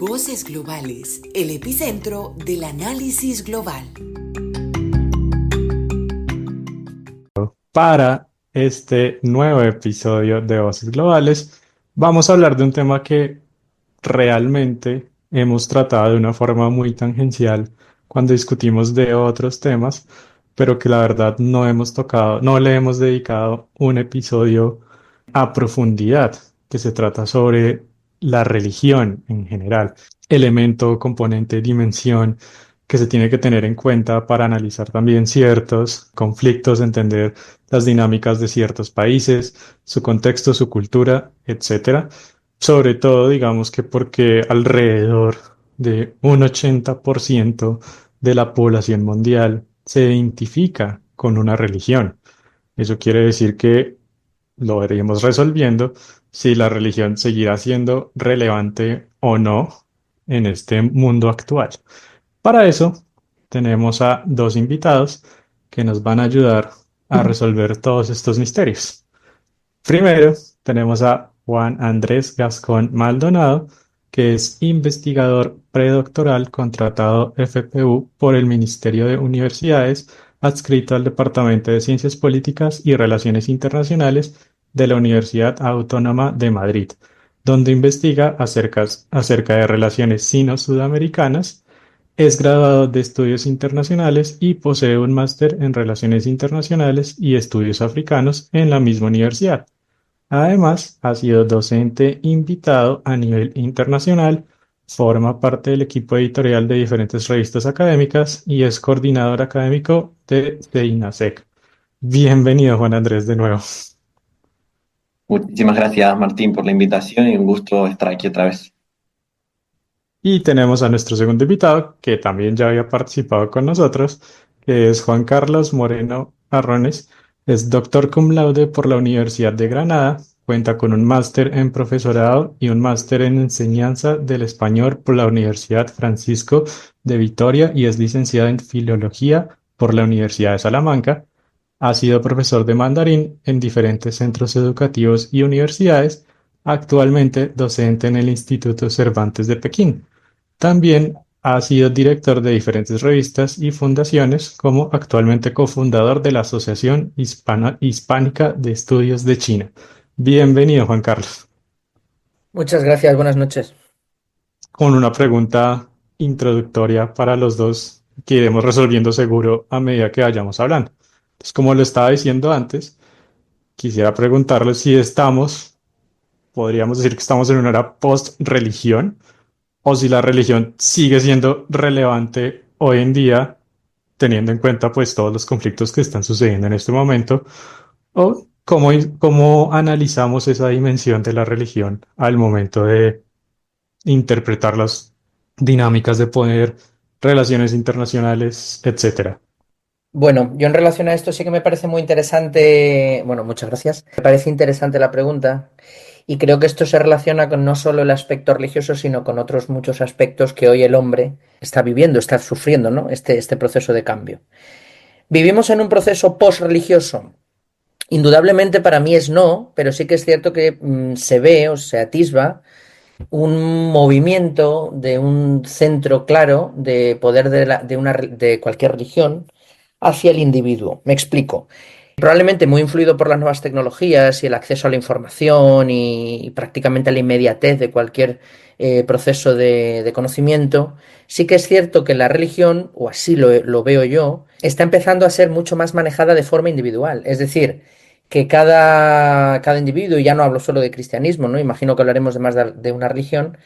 Voces Globales, el epicentro del análisis global. Para este nuevo episodio de Voces Globales, vamos a hablar de un tema que realmente hemos tratado de una forma muy tangencial cuando discutimos de otros temas, pero que la verdad no hemos tocado, no le hemos dedicado un episodio a profundidad, que se trata sobre la religión en general, elemento, componente, dimensión que se tiene que tener en cuenta para analizar también ciertos conflictos, entender las dinámicas de ciertos países, su contexto, su cultura, etcétera. Sobre todo, digamos que porque alrededor de un 80% de la población mundial se identifica con una religión. Eso quiere decir que lo iremos resolviendo si la religión seguirá siendo relevante o no en este mundo actual. Para eso, tenemos a dos invitados que nos van a ayudar a resolver todos estos misterios. Primero, tenemos a Juan Andrés Gascón Maldonado, que es investigador predoctoral contratado FPU por el Ministerio de Universidades, adscrito al Departamento de Ciencias Políticas y Relaciones Internacionales de la Universidad Autónoma de Madrid, donde investiga acerca de relaciones sino-sudamericanas. Es graduado de Estudios Internacionales y posee un máster en Relaciones Internacionales y Estudios Africanos en la misma universidad. Además, ha sido docente invitado a nivel internacional, forma parte del equipo editorial de diferentes revistas académicas y es coordinador académico de CEINASEC. Bienvenido, Juan Andrés, de nuevo. Muchísimas gracias, Martín, por la invitación y un gusto estar aquí otra vez. Y tenemos a nuestro segundo invitado, que también ya había participado con nosotros, que es Juan Carlos Moreno Arrones. Es doctor cum laude por la Universidad de Granada, cuenta con un máster en profesorado y un máster en enseñanza del español por la Universidad Francisco de Vitoria y es licenciado en filología por la Universidad de Salamanca. Ha sido profesor de mandarín en diferentes centros educativos y universidades, actualmente docente en el Instituto Cervantes de Pekín. También ha sido director de diferentes revistas y fundaciones, como actualmente cofundador de la Asociación Hispánica de Estudios de China. Bienvenido, Juan Carlos. Muchas gracias, buenas noches. Con una pregunta introductoria para los dos que iremos resolviendo seguro a medida que vayamos hablando. Entonces, como lo estaba diciendo antes, quisiera preguntarle si podríamos decir que estamos en una era post-religión o si la religión sigue siendo relevante hoy en día, teniendo en cuenta pues todos los conflictos que están sucediendo en este momento, o cómo analizamos esa dimensión de la religión al momento de interpretar las dinámicas de poder, relaciones internacionales, etcétera. Bueno, yo en relación a esto sí que me parece muy interesante, bueno, muchas gracias. Me parece interesante la pregunta y creo que esto se relaciona con no solo el aspecto religioso, sino con otros muchos aspectos que hoy el hombre está viviendo, está sufriendo, ¿no? Este proceso de cambio. ¿Vivimos en un proceso post-religioso? Indudablemente para mí es no, pero sí que es cierto que se ve o se atisba un movimiento de un centro claro de poder de cualquier religión hacia el individuo. Me explico. Probablemente muy influido por las nuevas tecnologías y el acceso a la información y prácticamente la inmediatez de cualquier proceso de conocimiento, sí que es cierto que la religión, o así lo veo yo, está empezando a ser mucho más manejada de forma individual. Es decir, que cada individuo, y ya no hablo solo de cristianismo, ¿no? Imagino que hablaremos de más de una religión,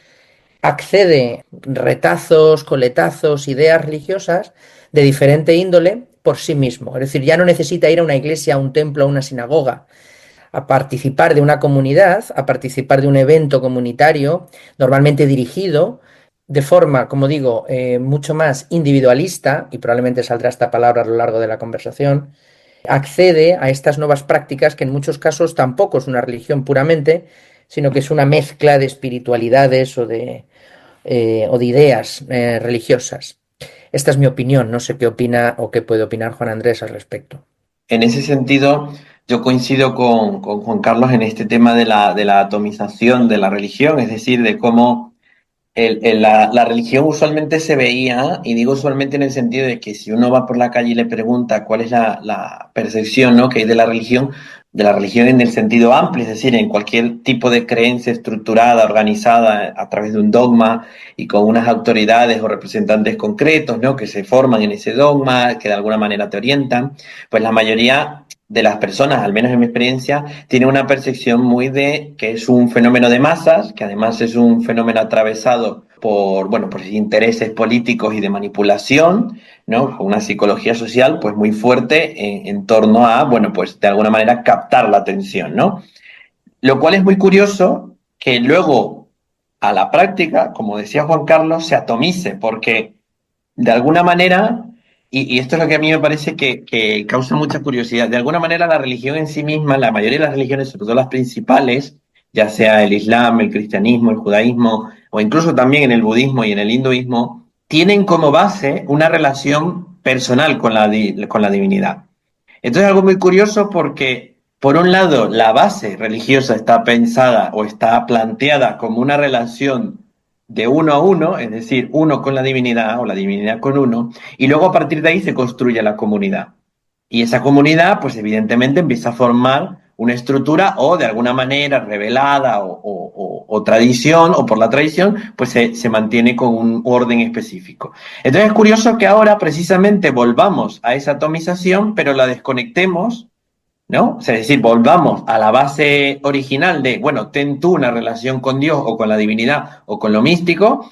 accede retazos, coletazos, ideas religiosas de diferente índole por sí mismo. Es decir, ya no necesita ir a una iglesia, a un templo, a una sinagoga, a participar de una comunidad, a participar de un evento comunitario, normalmente dirigido de forma, como digo, mucho más individualista, y probablemente saldrá esta palabra a lo largo de la conversación, accede a estas nuevas prácticas que en muchos casos tampoco es una religión puramente, sino que es una mezcla de espiritualidades o de ideas religiosas. Esta es mi opinión, no sé qué opina o qué puede opinar Juan Andrés al respecto. En ese sentido, yo coincido con Juan Carlos en este tema de la atomización de la religión, es decir, de cómo la religión usualmente se veía, y digo usualmente en el sentido de que si uno va por la calle y le pregunta cuál es la percepción, ¿no?, que hay de la religión en el sentido amplio, es decir, en cualquier tipo de creencia estructurada, organizada a través de un dogma y con unas autoridades o representantes concretos, ¿no?, que se forman en ese dogma, que de alguna manera te orientan, pues la mayoría de las personas, al menos en mi experiencia, tiene una percepción muy de que es un fenómeno de masas, que además es un fenómeno atravesado por, bueno, por intereses políticos y de manipulación, ¿no? Con una psicología social pues muy fuerte en torno a, bueno, pues de alguna manera captar la atención, ¿no? Lo cual es muy curioso que luego a la práctica, como decía Juan Carlos, se atomice, porque de alguna manera, y esto es lo que a mí me parece que causa mucha curiosidad, de alguna manera la religión en sí misma, la mayoría de las religiones, sobre todo las principales, ya sea el Islam, el cristianismo, el judaísmo, o incluso también en el budismo y en el hinduismo, tienen como base una relación personal con con la divinidad. Entonces es algo muy curioso porque, por un lado, la base religiosa está pensada o está planteada como una relación de uno a uno, es decir, uno con la divinidad o la divinidad con uno, y luego a partir de ahí se construye la comunidad. Y esa comunidad, pues evidentemente empieza a formar una estructura o de alguna manera revelada o tradición, o por la tradición, pues se mantiene con un orden específico. Entonces es curioso que ahora precisamente volvamos a esa atomización, pero la desconectemos, ¿no? O sea, es decir, volvamos a la base original de, bueno, ten tú una relación con Dios o con la divinidad o con lo místico,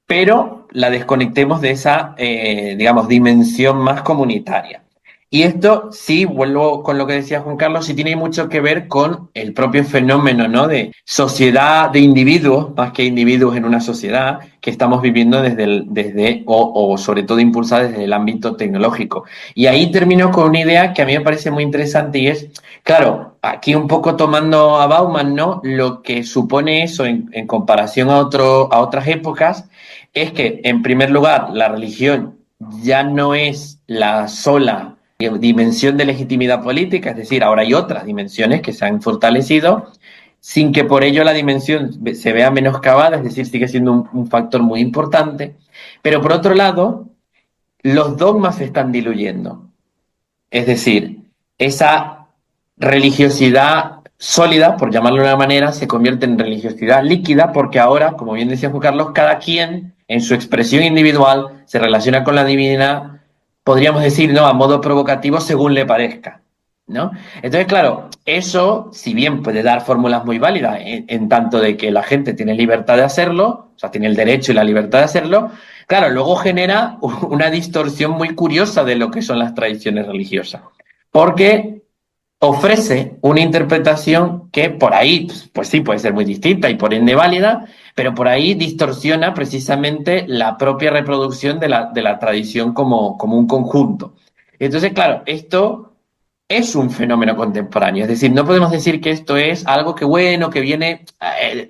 pero la desconectemos de esa, digamos, dimensión más comunitaria. Y esto sí, vuelvo con lo que decía Juan Carlos, sí tiene mucho que ver con el propio fenómeno, ¿no?, de sociedad de individuos, más que individuos en una sociedad, que estamos viviendo o sobre todo impulsada desde el ámbito tecnológico. Y ahí termino con una idea que a mí me parece muy interesante y es, claro, aquí un poco tomando a Bauman, ¿no?, lo que supone eso en comparación a otras épocas es que, en primer lugar, la religión ya no es la sola dimensión de legitimidad política, es decir, ahora hay otras dimensiones que se han fortalecido, sin que por ello la dimensión se vea menoscabada, es decir, sigue siendo un factor muy importante, pero por otro lado, los dogmas se están diluyendo. Es decir, esa religiosidad sólida, por llamarlo de una manera, se convierte en religiosidad líquida porque ahora, como bien decía Juan Carlos, cada quien en su expresión individual se relaciona con la divinidad, podríamos decir, ¿no?, a modo provocativo según le parezca, ¿no? Entonces, claro, eso, si bien puede dar fórmulas muy válidas en tanto de que la gente tiene libertad de hacerlo, o sea, tiene el derecho y la libertad de hacerlo, claro, luego genera una distorsión muy curiosa de lo que son las tradiciones religiosas, porque ofrece una interpretación que por ahí, pues sí, puede ser muy distinta y por ende válida, pero por ahí distorsiona precisamente la propia reproducción de la tradición como un conjunto. Entonces, claro, esto es un fenómeno contemporáneo, es decir, no podemos decir que esto es algo que bueno, que viene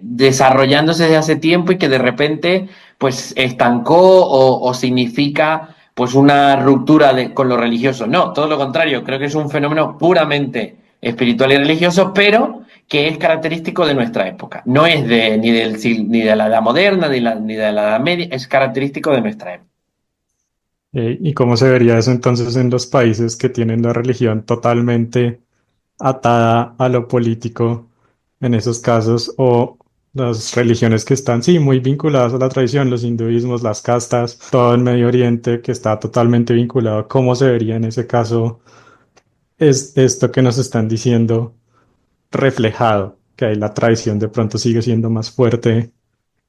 desarrollándose desde hace tiempo y que de repente pues estancó o significa pues una ruptura con lo religioso. No, todo lo contrario, creo que es un fenómeno puramente espiritual y religioso, pero que es característico de nuestra época. No es ni de la edad moderna, ni de la edad media, es característico de nuestra época. ¿Y cómo se vería eso entonces en los países que tienen la religión totalmente atada a lo político en esos casos, o las religiones que están, sí, muy vinculadas a la tradición, los hinduismos, las castas, todo el Medio Oriente que está totalmente vinculado? ¿Cómo se vería en ese caso es esto que nos están diciendo reflejado? Que ahí la tradición de pronto sigue siendo más fuerte,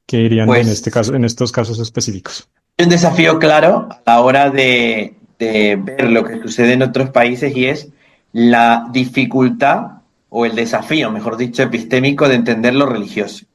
que dirían en este Pues caso, en estos casos específicos. hay un desafío claro a la hora de ver lo que sucede en otros países y es la dificultad o el desafío, mejor dicho, epistémico de entender lo religioso.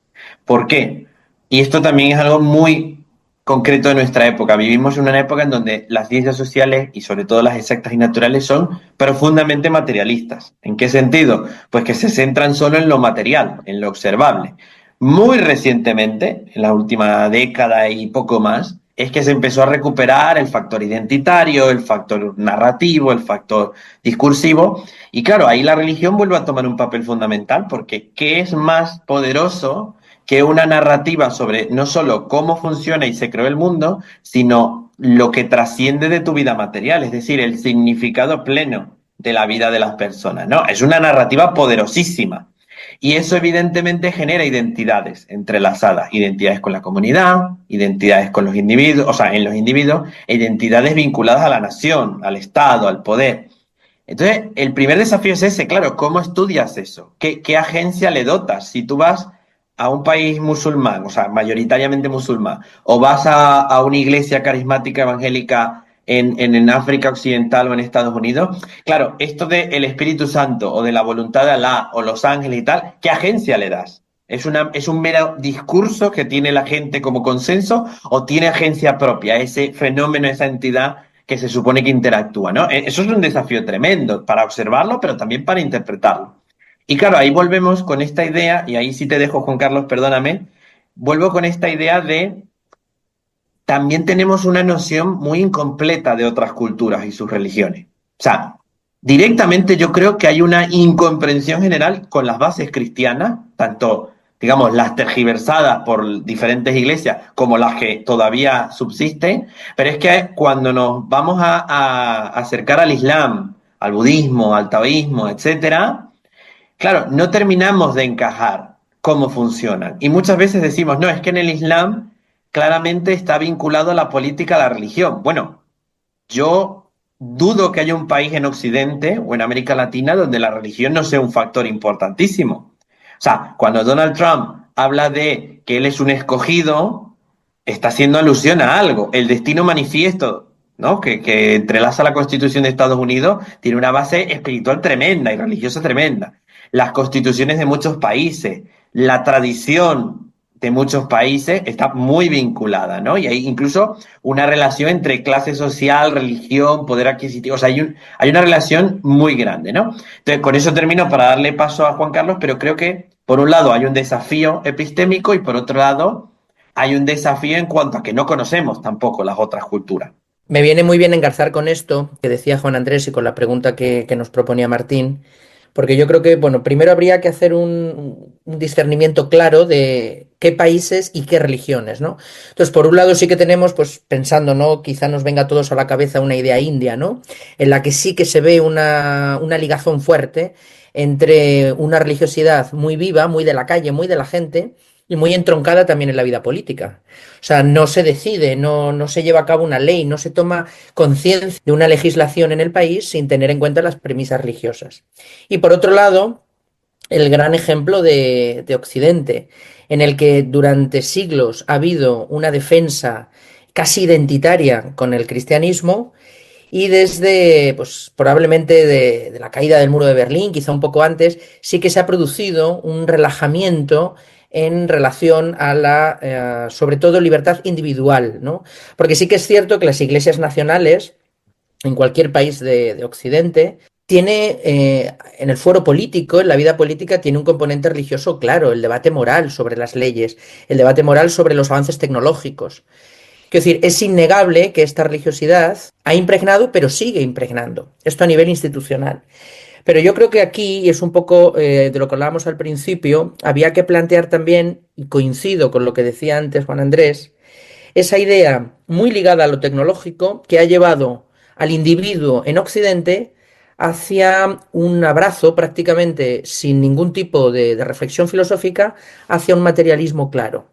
¿Por qué? Y esto también es algo muy concreto de nuestra época. Vivimos en una época en donde las ciencias sociales y sobre todo las exactas y naturales son profundamente materialistas. ¿En qué sentido? Pues que se centran solo en lo material, en lo observable. Muy recientemente, en la última década y poco más, es que se empezó a recuperar el factor identitario, el factor narrativo, el factor discursivo. Y claro, ahí la religión vuelve a tomar un papel fundamental porque ¿qué es más poderoso que una narrativa sobre no solo cómo funciona y se creó el mundo, sino lo que trasciende de tu vida material, es decir, el significado pleno de la vida de las personas, ¿no? Es una narrativa poderosísima. Y eso evidentemente genera identidades entrelazadas, identidades con la comunidad, identidades con los individuos, o sea, en los individuos, e identidades vinculadas a la nación, al Estado, al poder. Entonces, el primer desafío es ese, claro, ¿cómo estudias eso? ¿Qué agencia le dotas? Si tú vas a un país musulmán, o sea, mayoritariamente musulmán, o vas a una iglesia carismática evangélica en África Occidental o en Estados Unidos, claro, esto del Espíritu Santo o de la voluntad de Alá o los ángeles y tal, ¿qué agencia le das? ¿Es un mero discurso que tiene la gente como consenso o tiene agencia propia, ese fenómeno, esa entidad que se supone que interactúa, ¿no? Eso es un desafío tremendo para observarlo, pero también para interpretarlo. Y claro, ahí volvemos con esta idea, y ahí sí te dejo, Juan Carlos, perdóname, vuelvo con esta idea de también tenemos una noción muy incompleta de otras culturas y sus religiones. O sea, directamente yo creo que hay una incomprensión general con las bases cristianas, tanto, digamos, las tergiversadas por diferentes iglesias como las que todavía subsisten, pero es que cuando nos vamos a acercar al Islam, al budismo, al taoísmo, etcétera, claro, no terminamos de encajar cómo funcionan. Y muchas veces decimos, no, es que en el Islam claramente está vinculado a la política, a la religión. Bueno, yo dudo que haya un país en Occidente o en América Latina donde la religión no sea un factor importantísimo. O sea, cuando Donald Trump habla de que él es un escogido, está haciendo alusión a algo. El destino manifiesto, ¿no? Que entrelaza la Constitución de Estados Unidos, tiene una base espiritual tremenda y religiosa tremenda. Las constituciones de muchos países, la tradición de muchos países está muy vinculada, ¿no? Y hay incluso una relación entre clase social, religión, poder adquisitivo. O sea, hay una relación muy grande, ¿no? Entonces, con eso termino para darle paso a Juan Carlos, pero creo que, por un lado, hay un desafío epistémico y, por otro lado, hay un desafío en cuanto a que no conocemos tampoco las otras culturas. Me viene muy bien engarzar con esto que decía Juan Andrés y con la pregunta que nos proponía Martín, porque yo creo que, bueno, primero habría que hacer un discernimiento claro de qué países y qué religiones, ¿no? Entonces, por un lado sí que tenemos, pues pensando, ¿no? Quizá nos venga a todos a la cabeza una idea india, ¿no? En la que sí que se ve una ligazón fuerte entre una religiosidad muy viva, muy de la calle, muy de la gente, y muy entroncada también en la vida política. O sea, no se decide, no se lleva a cabo una ley, no se toma conciencia de una legislación en el país sin tener en cuenta las premisas religiosas. Y por otro lado, el gran ejemplo de Occidente, en el que durante siglos ha habido una defensa casi identitaria con el cristianismo y desde, pues probablemente de la caída del muro de Berlín, quizá un poco antes, sí que se ha producido un relajamiento en relación a sobre todo, libertad individual, ¿no? Porque sí que es cierto que las iglesias nacionales, en cualquier país de Occidente, tiene, en el foro político, en la vida política, tiene un componente religioso claro, el debate moral sobre las leyes, el debate moral sobre los avances tecnológicos. Quiero decir, es innegable que esta religiosidad ha impregnado, pero sigue impregnando. Esto a nivel institucional. Pero yo creo que aquí, y es un poco de lo que hablábamos al principio, había que plantear también, y coincido con lo que decía antes Juan Andrés, esa idea muy ligada a lo tecnológico que ha llevado al individuo en Occidente hacia un abrazo prácticamente sin ningún tipo de reflexión filosófica hacia un materialismo claro.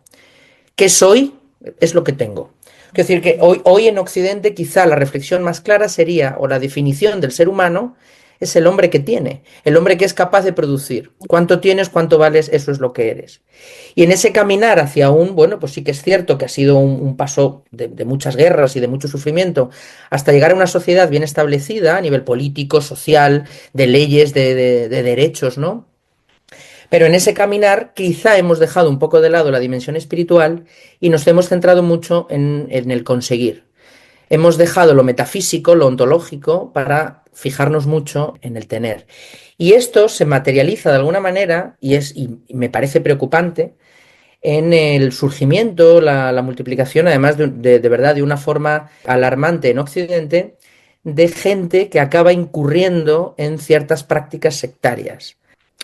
¿Qué soy? Es lo que tengo. Es decir, que hoy en Occidente quizá la reflexión más clara sería, o la definición del ser humano, es el hombre que tiene, el hombre que es capaz de producir. Cuánto tienes, cuánto vales, eso es lo que eres. Y en ese caminar hacia bueno, pues sí que es cierto que ha sido un paso de muchas guerras y de mucho sufrimiento, hasta llegar a una sociedad bien establecida a nivel político, social, de leyes, de derechos, ¿no? Pero en ese caminar quizá hemos dejado un poco de lado la dimensión espiritual y nos hemos centrado mucho en el conseguir. Hemos dejado lo metafísico, lo ontológico, para fijarnos mucho en el tener. Y esto se materializa de alguna manera, y me parece preocupante, en el surgimiento, la multiplicación, además de verdad de una forma alarmante en Occidente, de gente que acaba incurriendo en ciertas prácticas sectarias.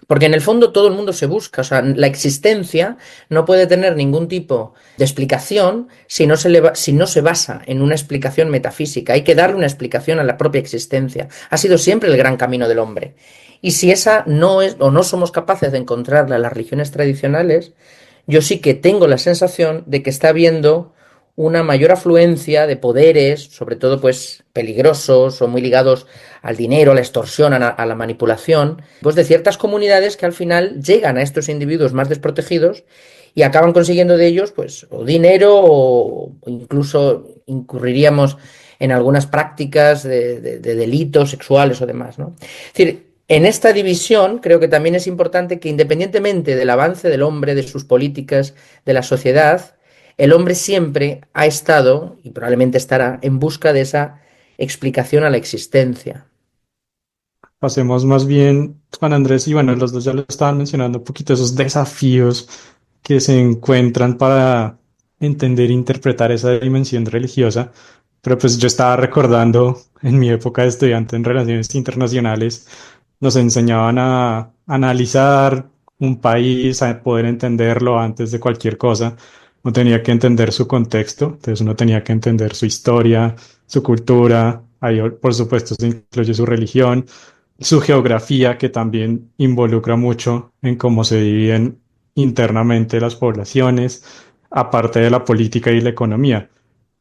Porque en el fondo todo el mundo se busca, o sea, la existencia no puede tener ningún tipo de explicación si no se basa en una explicación metafísica. Hay que darle una explicación a la propia existencia. Ha sido siempre el gran camino del hombre. Y si esa no es, o no somos capaces de encontrarla en las religiones tradicionales, yo sí que tengo la sensación de que está habiendo una mayor afluencia de poderes, sobre todo pues peligrosos o muy ligados al dinero, a la extorsión, a la manipulación, pues de ciertas comunidades que al final llegan a estos individuos más desprotegidos y acaban consiguiendo de ellos pues o dinero o incluso incurriríamos en algunas prácticas de delitos sexuales o demás, ¿no? Es decir, en esta división creo que también es importante que independientemente del avance del hombre, de sus políticas, de la sociedad, el hombre siempre ha estado, y probablemente estará, en busca de esa explicación a la existencia. Pasemos más bien, Juan Andrés, y bueno, los dos ya lo estaban mencionando un poquito, esos desafíos que se encuentran para entender e interpretar esa dimensión religiosa. Pero pues yo estaba recordando en mi época de estudiante en relaciones internacionales, nos enseñaban a analizar un país, a poder entenderlo antes de cualquier cosa. Uno tenía que entender su contexto, entonces uno tenía que entender su historia, su cultura, ahí por supuesto se incluye su religión, su geografía, que también involucra mucho en cómo se dividen internamente las poblaciones, aparte de la política y la economía.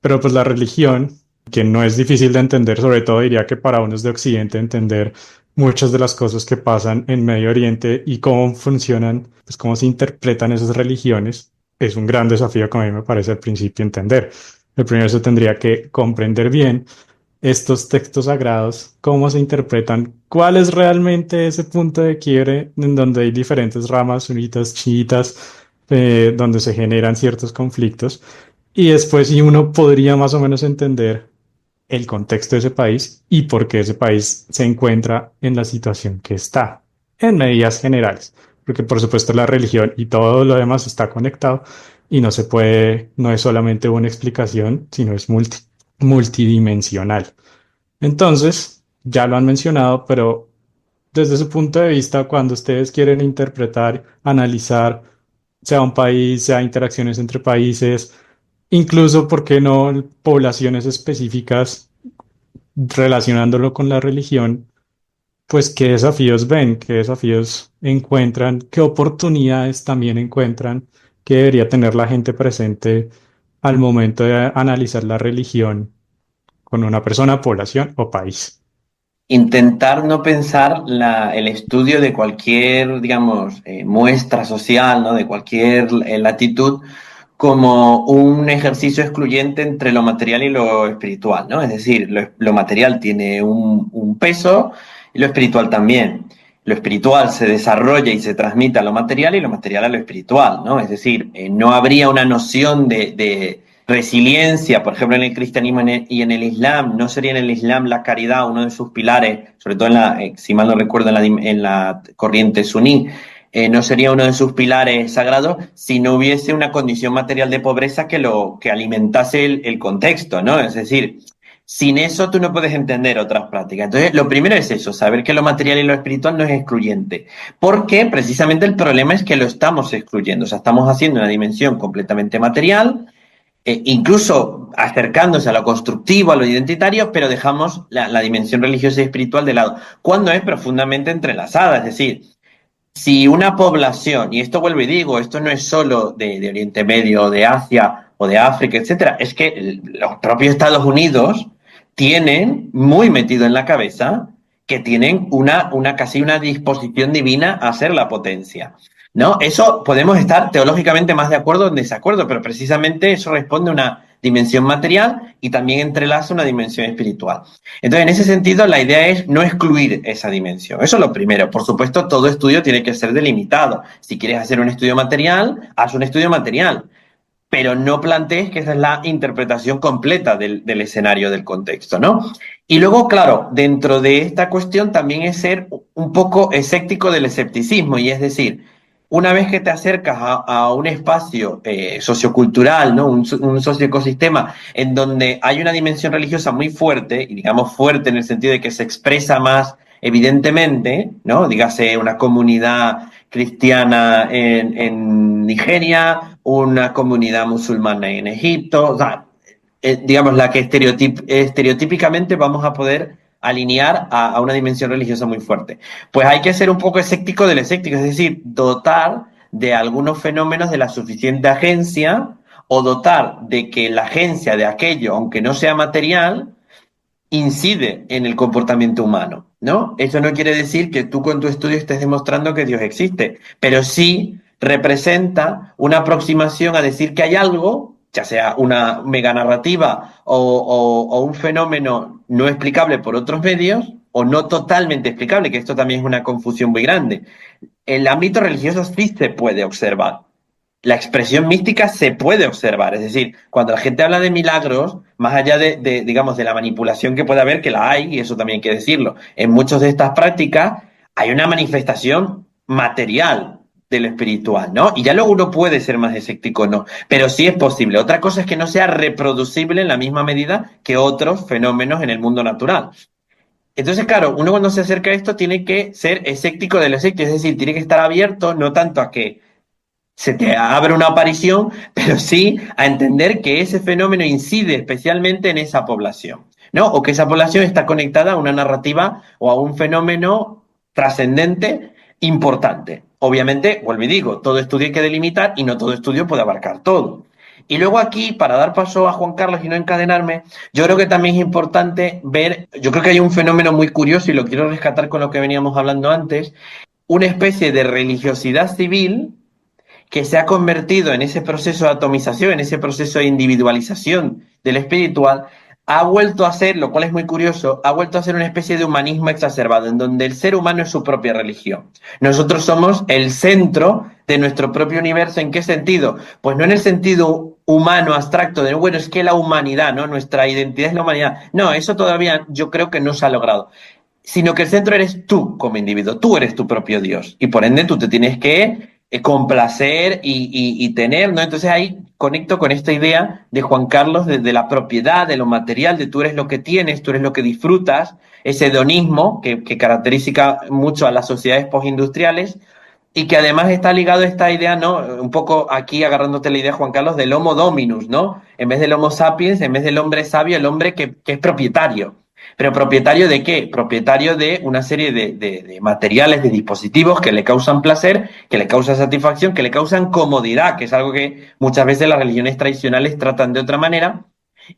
Pero pues la religión, que no es difícil de entender, sobre todo diría que para unos de Occidente entender muchas de las cosas que pasan en Medio Oriente y cómo funcionan, pues cómo se interpretan esas religiones, es un gran desafío que a mí me parece al principio entender. El primero se tendría que comprender bien estos textos sagrados, cómo se interpretan, cuál es realmente ese punto de quiebre en donde hay diferentes ramas, sunitas, chiitas, donde se generan ciertos conflictos. Y después, si uno podría más o menos entender el contexto de ese país y por qué ese país se encuentra en la situación que está, en medidas generales. Porque por supuesto la religión y todo lo demás está conectado y no se puede, no es solamente una explicación, sino es multidimensional. Entonces, ya lo han mencionado, pero desde su punto de vista, cuando ustedes quieren interpretar, analizar, sea un país, sea interacciones entre países, incluso, ¿por qué no poblaciones específicas relacionándolo con la religión? Pues qué desafíos ven, qué desafíos encuentran, qué oportunidades también encuentran que debería tener la gente presente al momento de analizar la religión con una persona, población o país. Intentar no pensar el estudio de cualquier, digamos, muestra social, ¿no? De cualquier latitud como un ejercicio excluyente entre lo material y lo espiritual, ¿no? Es decir, lo material tiene un peso y lo espiritual también. Lo espiritual se desarrolla y se transmite a lo material y lo material a lo espiritual, ¿no? Es decir, no habría una noción de resiliencia, por ejemplo, en el cristianismo y en el islam. No sería en el islam la caridad uno de sus pilares, sobre todo si mal no recuerdo, en la corriente suní, no sería uno de sus pilares sagrados si no hubiese una condición material de pobreza que alimentase el contexto, ¿no? Es decir, sin eso tú no puedes entender otras prácticas. Entonces, lo primero es eso, saber que lo material y lo espiritual no es excluyente. Porque precisamente el problema es que lo estamos excluyendo. O sea, estamos haciendo una dimensión completamente material, incluso acercándose a lo constructivo, a lo identitario, pero dejamos la dimensión religiosa y espiritual de lado, cuando es profundamente entrelazada. Es decir, si una población, y esto vuelvo y digo, esto no es solo de Oriente Medio, de Asia o de África, etcétera, es que los propios Estados Unidos tienen muy metido en la cabeza que tienen casi una disposición divina a ser la potencia, ¿no? Eso podemos estar teológicamente más de acuerdo o en desacuerdo, pero precisamente eso responde a una dimensión material y también entrelaza una dimensión espiritual. Entonces, en ese sentido, la idea es no excluir esa dimensión. Eso es lo primero. Por supuesto, todo estudio tiene que ser delimitado. Si quieres hacer un estudio material, haz un estudio material, pero no plantees que esa es la interpretación completa del escenario, del contexto, ¿no? Y luego, claro, dentro de esta cuestión también es ser un poco escéptico del escepticismo, y es decir, una vez que te acercas a un espacio sociocultural, ¿no? Un socioecosistema en donde hay una dimensión religiosa muy fuerte, y digamos fuerte en el sentido de que se expresa más evidentemente, ¿no? Dígase una comunidad cristiana en Nigeria, una comunidad musulmana en Egipto, o sea, digamos, la que estereotípicamente vamos a poder alinear a una dimensión religiosa muy fuerte. Pues hay que ser un poco escéptico del escéptico, es decir, dotar de algunos fenómenos de la suficiente agencia o dotar de que la agencia de aquello, aunque no sea material, incide en el comportamiento humano, ¿no? Eso no quiere decir que tú con tu estudio estés demostrando que Dios existe, pero sí representa una aproximación a decir que hay algo, ya sea una meganarrativa o un fenómeno no explicable por otros medios, o no totalmente explicable, que esto también es una confusión muy grande. El ámbito religioso sí se puede observar. La expresión mística se puede observar, es decir, cuando la gente habla de milagros, más allá digamos, de la manipulación que puede haber, que la hay, y eso también hay que decirlo, en muchas de estas prácticas hay una manifestación material de lo espiritual, ¿no? Y ya luego uno puede ser más escéptico o no, pero sí es posible. Otra cosa es que no sea reproducible en la misma medida que otros fenómenos en el mundo natural. Entonces, claro, uno cuando se acerca a esto tiene que ser escéptico de lo escéptico, es decir, tiene que estar abierto no tanto a que se te abre una aparición, pero sí a entender que ese fenómeno incide especialmente en esa población, ¿no? O que esa población está conectada a una narrativa o a un fenómeno trascendente importante. Obviamente, vuelvo y digo, todo estudio hay que delimitar y no todo estudio puede abarcar todo. Y luego aquí, para dar paso a Juan Carlos y no encadenarme, yo creo que también es importante ver, yo creo que hay un fenómeno muy curioso y lo quiero rescatar con lo que veníamos hablando antes, una especie de religiosidad civil que se ha convertido en ese proceso de atomización, en ese proceso de individualización del espiritual, ha vuelto a ser, lo cual es muy curioso, ha vuelto a ser una especie de humanismo exacerbado, en donde el ser humano es su propia religión. Nosotros somos el centro de nuestro propio universo. ¿En qué sentido? Pues no en el sentido humano, abstracto, de, bueno, es que la humanidad, ¿no? Nuestra identidad es la humanidad. No, eso todavía yo creo que no se ha logrado, sino que el centro eres tú como individuo, tú eres tu propio Dios, y por ende tú te tienes que complacer y tener, ¿no? Entonces ahí conecto con esta idea de Juan Carlos de la propiedad, de lo material, de tú eres lo que tienes, tú eres lo que disfrutas, ese hedonismo que caracteriza mucho a las sociedades postindustriales y que además está ligado a esta idea, ¿no? Un poco aquí agarrándote la idea, Juan Carlos, del Homo dominus, ¿no? En vez del Homo sapiens, en vez del hombre sabio, el hombre que es propietario. ¿Pero propietario de qué? Propietario de una serie de materiales, de dispositivos que le causan placer, que le causan satisfacción, que le causan comodidad, que es algo que muchas veces las religiones tradicionales tratan de otra manera,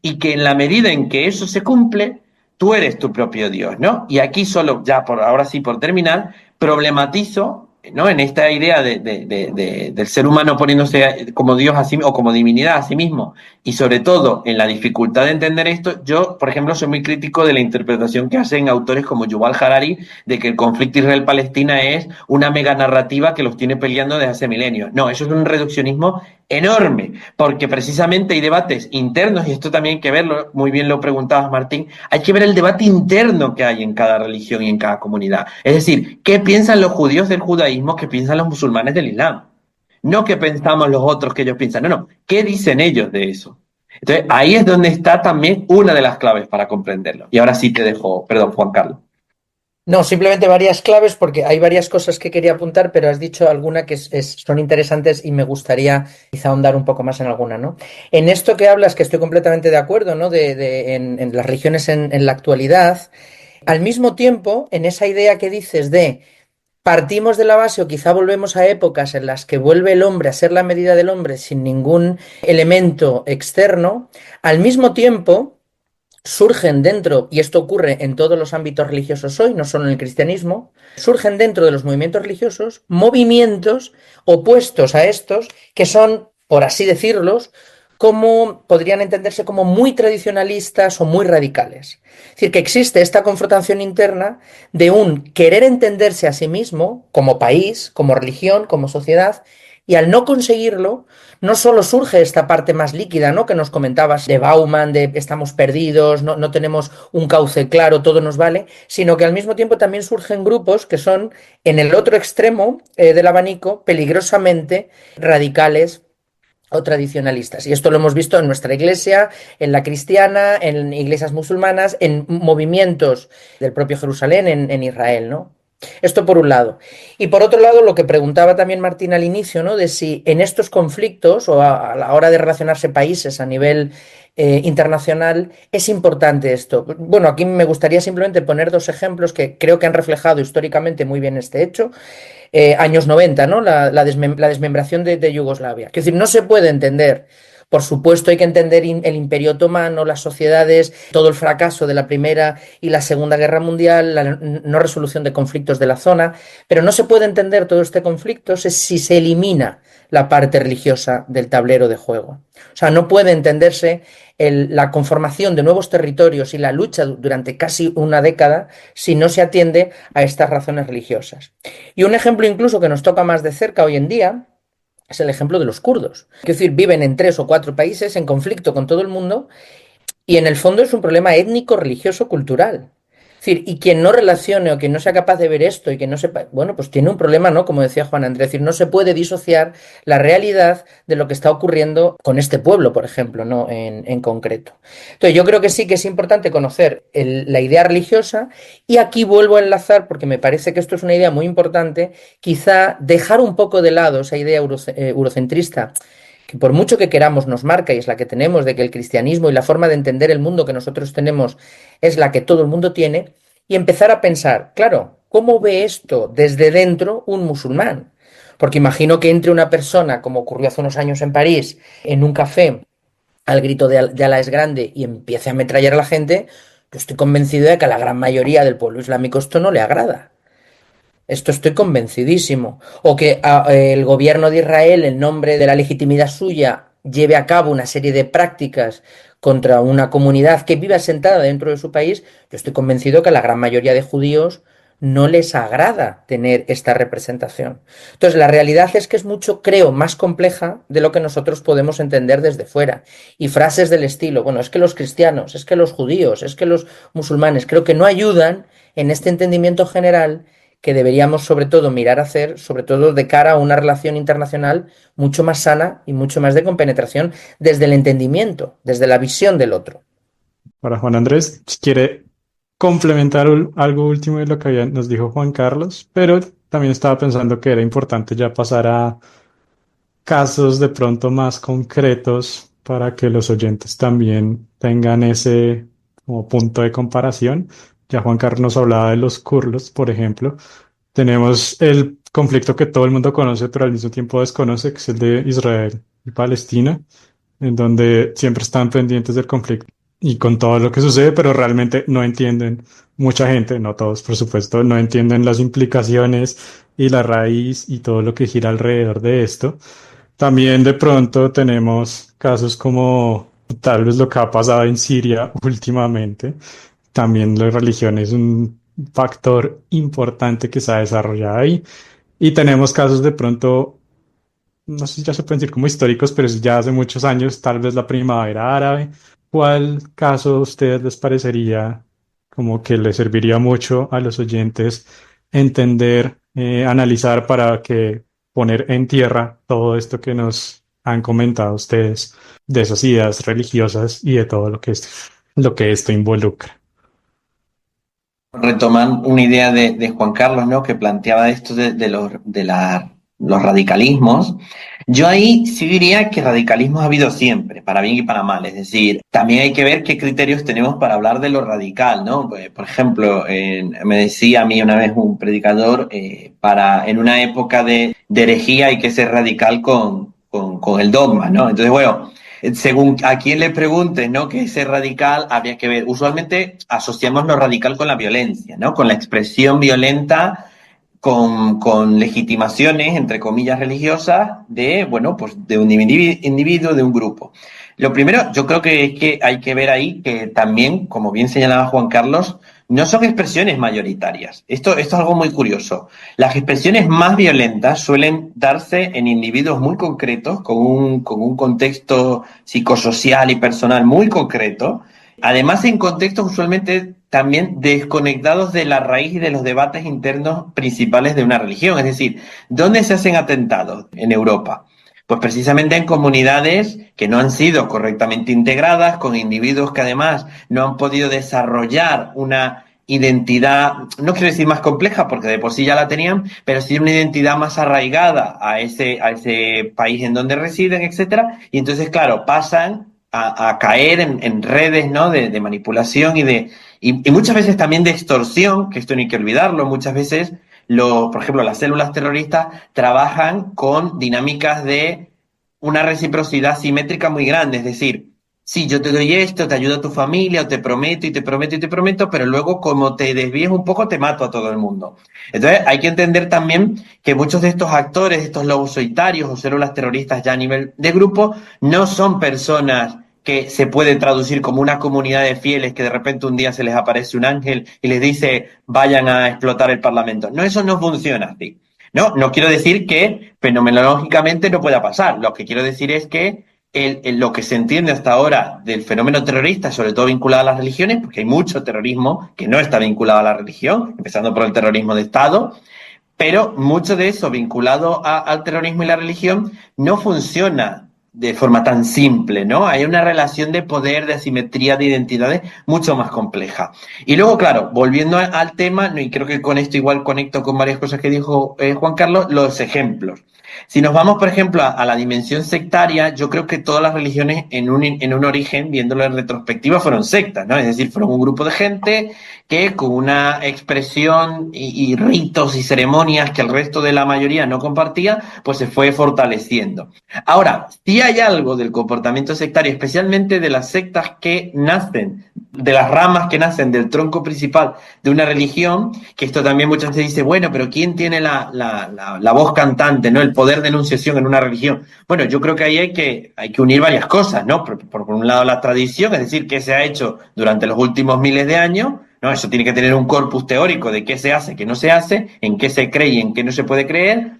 y que en la medida en que eso se cumple, tú eres tu propio Dios, ¿no? Y aquí solo, ya por ahora sí, por terminar, problematizo, ¿no? En esta idea del ser humano poniéndose como Dios a sí, o como divinidad a sí mismo, y sobre todo en la dificultad de entender esto, yo, por ejemplo, soy muy crítico de la interpretación que hacen autores como Yuval Harari de que el conflicto Israel-Palestina es una mega narrativa que los tiene peleando desde hace milenios. No, eso es un reduccionismo enorme, porque precisamente hay debates internos, y esto también hay que verlo, muy bien lo preguntabas, Martín, hay que ver el debate interno que hay en cada religión y en cada comunidad. Es decir, ¿qué piensan los judíos del judaísmo? ¿Qué piensan los musulmanes del Islam? No qué pensamos los otros que ellos piensan, no, ¿qué dicen ellos de eso? Entonces, ahí es donde está también una de las claves para comprenderlo. Y ahora sí te dejo, perdón, Juan Carlos. No, simplemente varias claves porque hay varias cosas que quería apuntar, pero has dicho alguna que son interesantes y me gustaría quizá ahondar un poco más en alguna, ¿no? En esto que hablas, que estoy completamente de acuerdo, ¿no? En las religiones en la actualidad, al mismo tiempo, en esa idea que dices de partimos de la base o quizá volvemos a épocas en las que vuelve el hombre a ser la medida del hombre sin ningún elemento externo, al mismo tiempo surgen dentro, y esto ocurre en todos los ámbitos religiosos hoy, no solo en el cristianismo, surgen dentro de los movimientos religiosos movimientos opuestos a estos que son, por así decirlos, como podrían entenderse como muy tradicionalistas o muy radicales. Es decir, que existe esta confrontación interna de un querer entenderse a sí mismo como país, como religión, como sociedad, y al no conseguirlo, no solo surge esta parte más líquida, ¿no?, que nos comentabas de Bauman, de estamos perdidos, no tenemos un cauce claro, todo nos vale, sino que al mismo tiempo también surgen grupos que son en el otro extremo del abanico peligrosamente radicales o tradicionalistas. Y esto lo hemos visto en nuestra iglesia, en la cristiana, en iglesias musulmanas, en movimientos del propio Jerusalén, en Israel, ¿no? Esto por un lado. Y por otro lado, lo que preguntaba también Martín al inicio, ¿no?, de si en estos conflictos o a la hora de relacionarse países a nivel internacional es importante esto. Bueno, aquí me gustaría simplemente poner dos ejemplos que creo que han reflejado históricamente muy bien este hecho. Años 90, ¿no? La desmembración de Yugoslavia. Es decir, no se puede entender. Por supuesto, hay que entender el Imperio Otomano, las sociedades, todo el fracaso de la Primera y la Segunda Guerra Mundial, la no resolución de conflictos de la zona, pero no se puede entender todo este conflicto si se elimina la parte religiosa del tablero de juego. O sea, no puede entenderse la conformación de nuevos territorios y la lucha durante casi una década si no se atiende a estas razones religiosas. Y un ejemplo incluso que nos toca más de cerca hoy en día es el ejemplo de los kurdos. Es decir, viven en 3 o 4 países en conflicto con todo el mundo y en el fondo es un problema étnico, religioso, cultural. Es decir, y quien no relacione o quien no sea capaz de ver esto y que no sepa, bueno, pues tiene un problema, ¿no? Como decía Juan Andrés, es decir, no se puede disociar la realidad de lo que está ocurriendo con este pueblo, por ejemplo, ¿no? En concreto. Entonces, yo creo que sí que es importante conocer la idea religiosa y aquí vuelvo a enlazar, porque me parece que esto es una idea muy importante, quizá dejar un poco de lado esa idea eurocentrista que por mucho que queramos nos marca y es la que tenemos de que el cristianismo y la forma de entender el mundo que nosotros tenemos es la que todo el mundo tiene, y empezar a pensar, claro, ¿cómo ve esto desde dentro un musulmán? Porque imagino que entre una persona, como ocurrió hace unos años en París, en un café, al grito de Alá es grande y empiece a ametrallar a la gente, yo estoy convencido de que a la gran mayoría del pueblo islámico esto no le agrada. Esto estoy convencidísimo. O que el gobierno de Israel, en nombre de la legitimidad suya, lleve a cabo una serie de prácticas contra una comunidad que vive asentada dentro de su país, yo estoy convencido que a la gran mayoría de judíos no les agrada tener esta representación. Entonces, la realidad es que es mucho, creo, más compleja de lo que nosotros podemos entender desde fuera. Y frases del estilo, bueno, es que los cristianos, es que los judíos, es que los musulmanes, creo que no ayudan en este entendimiento general que deberíamos sobre todo mirar a hacer, sobre todo de cara a una relación internacional mucho más sana y mucho más de compenetración desde el entendimiento, desde la visión del otro. Para Juan Andrés, si quiere complementar algo último de lo que nos dijo Juan Carlos, pero también estaba pensando que era importante ya pasar a casos de pronto más concretos para que los oyentes también tengan ese como punto de comparación. Ya Juan Carlos nos hablaba de los kurdos, por ejemplo. Tenemos el conflicto que todo el mundo conoce, pero al mismo tiempo desconoce, que es el de Israel y Palestina, en donde siempre están pendientes del conflicto y con todo lo que sucede, pero realmente no entienden, mucha gente, no todos, por supuesto, no entienden las implicaciones y la raíz y todo lo que gira alrededor de esto. También de pronto tenemos casos como tal vez lo que ha pasado en Siria últimamente. También la religión es un factor importante que se ha desarrollado ahí. Y tenemos casos de pronto, no sé si ya se pueden decir como históricos, pero es ya hace muchos años, tal vez la primavera árabe. ¿Cuál caso a ustedes les parecería como que les serviría mucho a los oyentes entender, analizar para que poner en tierra todo esto que nos han comentado ustedes de esas ideas religiosas y de todo lo que esto involucra? Retomando una idea de Juan Carlos, ¿no? Que planteaba esto los radicalismos. Yo ahí sí diría que radicalismos ha habido siempre, para bien y para mal. Es decir, también hay que ver qué criterios tenemos para hablar de lo radical, ¿no? Pues, por ejemplo, me decía a mí una vez un predicador, en una época de herejía hay que ser radical con el dogma, ¿no? Entonces, bueno, según a quién le preguntes, ¿no? ¿Qué es ser radical? Habría que ver. Usualmente asociamos lo radical con la violencia, ¿no? Con la expresión violenta con legitimaciones, entre comillas, religiosas de, bueno, pues de un individuo, de un grupo. Lo primero, yo creo que es que hay que ver ahí que también, como bien señalaba Juan Carlos, no son expresiones mayoritarias. Esto es algo muy curioso. Las expresiones más violentas suelen darse en individuos muy concretos, con un contexto psicosocial y personal muy concreto. Además, en contextos usualmente también desconectados de la raíz y de los debates internos principales de una religión. Es decir, ¿dónde se hacen atentados en Europa? Pues precisamente en comunidades que no han sido correctamente integradas, con individuos que además no han podido desarrollar una identidad, no quiero decir más compleja, porque de por sí ya la tenían, pero sí una identidad más arraigada a ese país en donde residen, etcétera. Y entonces, claro, pasan a caer en redes, ¿no? de manipulación y muchas veces también de extorsión, que esto no hay que olvidarlo. Muchas veces por ejemplo, las células terroristas trabajan con dinámicas de una reciprocidad simétrica muy grande. Es decir, sí, yo te doy esto, te ayudo a tu familia, o te prometo y te prometo y te prometo, pero luego, como te desvíes un poco, te mato a todo el mundo. Entonces, hay que entender también que muchos de estos actores, estos lobos solitarios o células terroristas ya a nivel de grupo, no son personas que se puede traducir como una comunidad de fieles que de repente un día se les aparece un ángel y les dice vayan a explotar el Parlamento. No, eso no funciona así. No quiero decir que fenomenológicamente no pueda pasar. Lo que quiero decir es que lo que se entiende hasta ahora del fenómeno terrorista, sobre todo vinculado a las religiones, porque hay mucho terrorismo que no está vinculado a la religión, empezando por el terrorismo de Estado, pero mucho de eso vinculado al terrorismo y la religión no funciona de forma tan simple, ¿no? Hay una relación de poder, de asimetría de identidades mucho más compleja. Y luego, claro, volviendo al tema, y creo que con esto igual conecto con varias cosas que dijo Juan Carlos, los ejemplos. Si nos vamos, por ejemplo, a la dimensión sectaria, yo creo que todas las religiones en un origen, viéndolo en retrospectiva, fueron sectas, ¿no? Es decir, fueron un grupo de gente que con una expresión y ritos y ceremonias que el resto de la mayoría no compartía, pues se fue fortaleciendo. Ahora, si hay algo del comportamiento sectario, especialmente de las sectas que nacen, de las ramas que nacen del tronco principal de una religión, que esto también muchas veces dice, bueno, pero ¿quién tiene la voz cantante, ¿no? El poder de enunciación en una religión. Bueno, yo creo que ahí hay que unir varias cosas, ¿no? Por un lado la tradición, es decir, qué se ha hecho durante los últimos miles de años, ¿no? Eso tiene que tener un corpus teórico de qué se hace, qué no se hace, en qué se cree y en qué no se puede creer.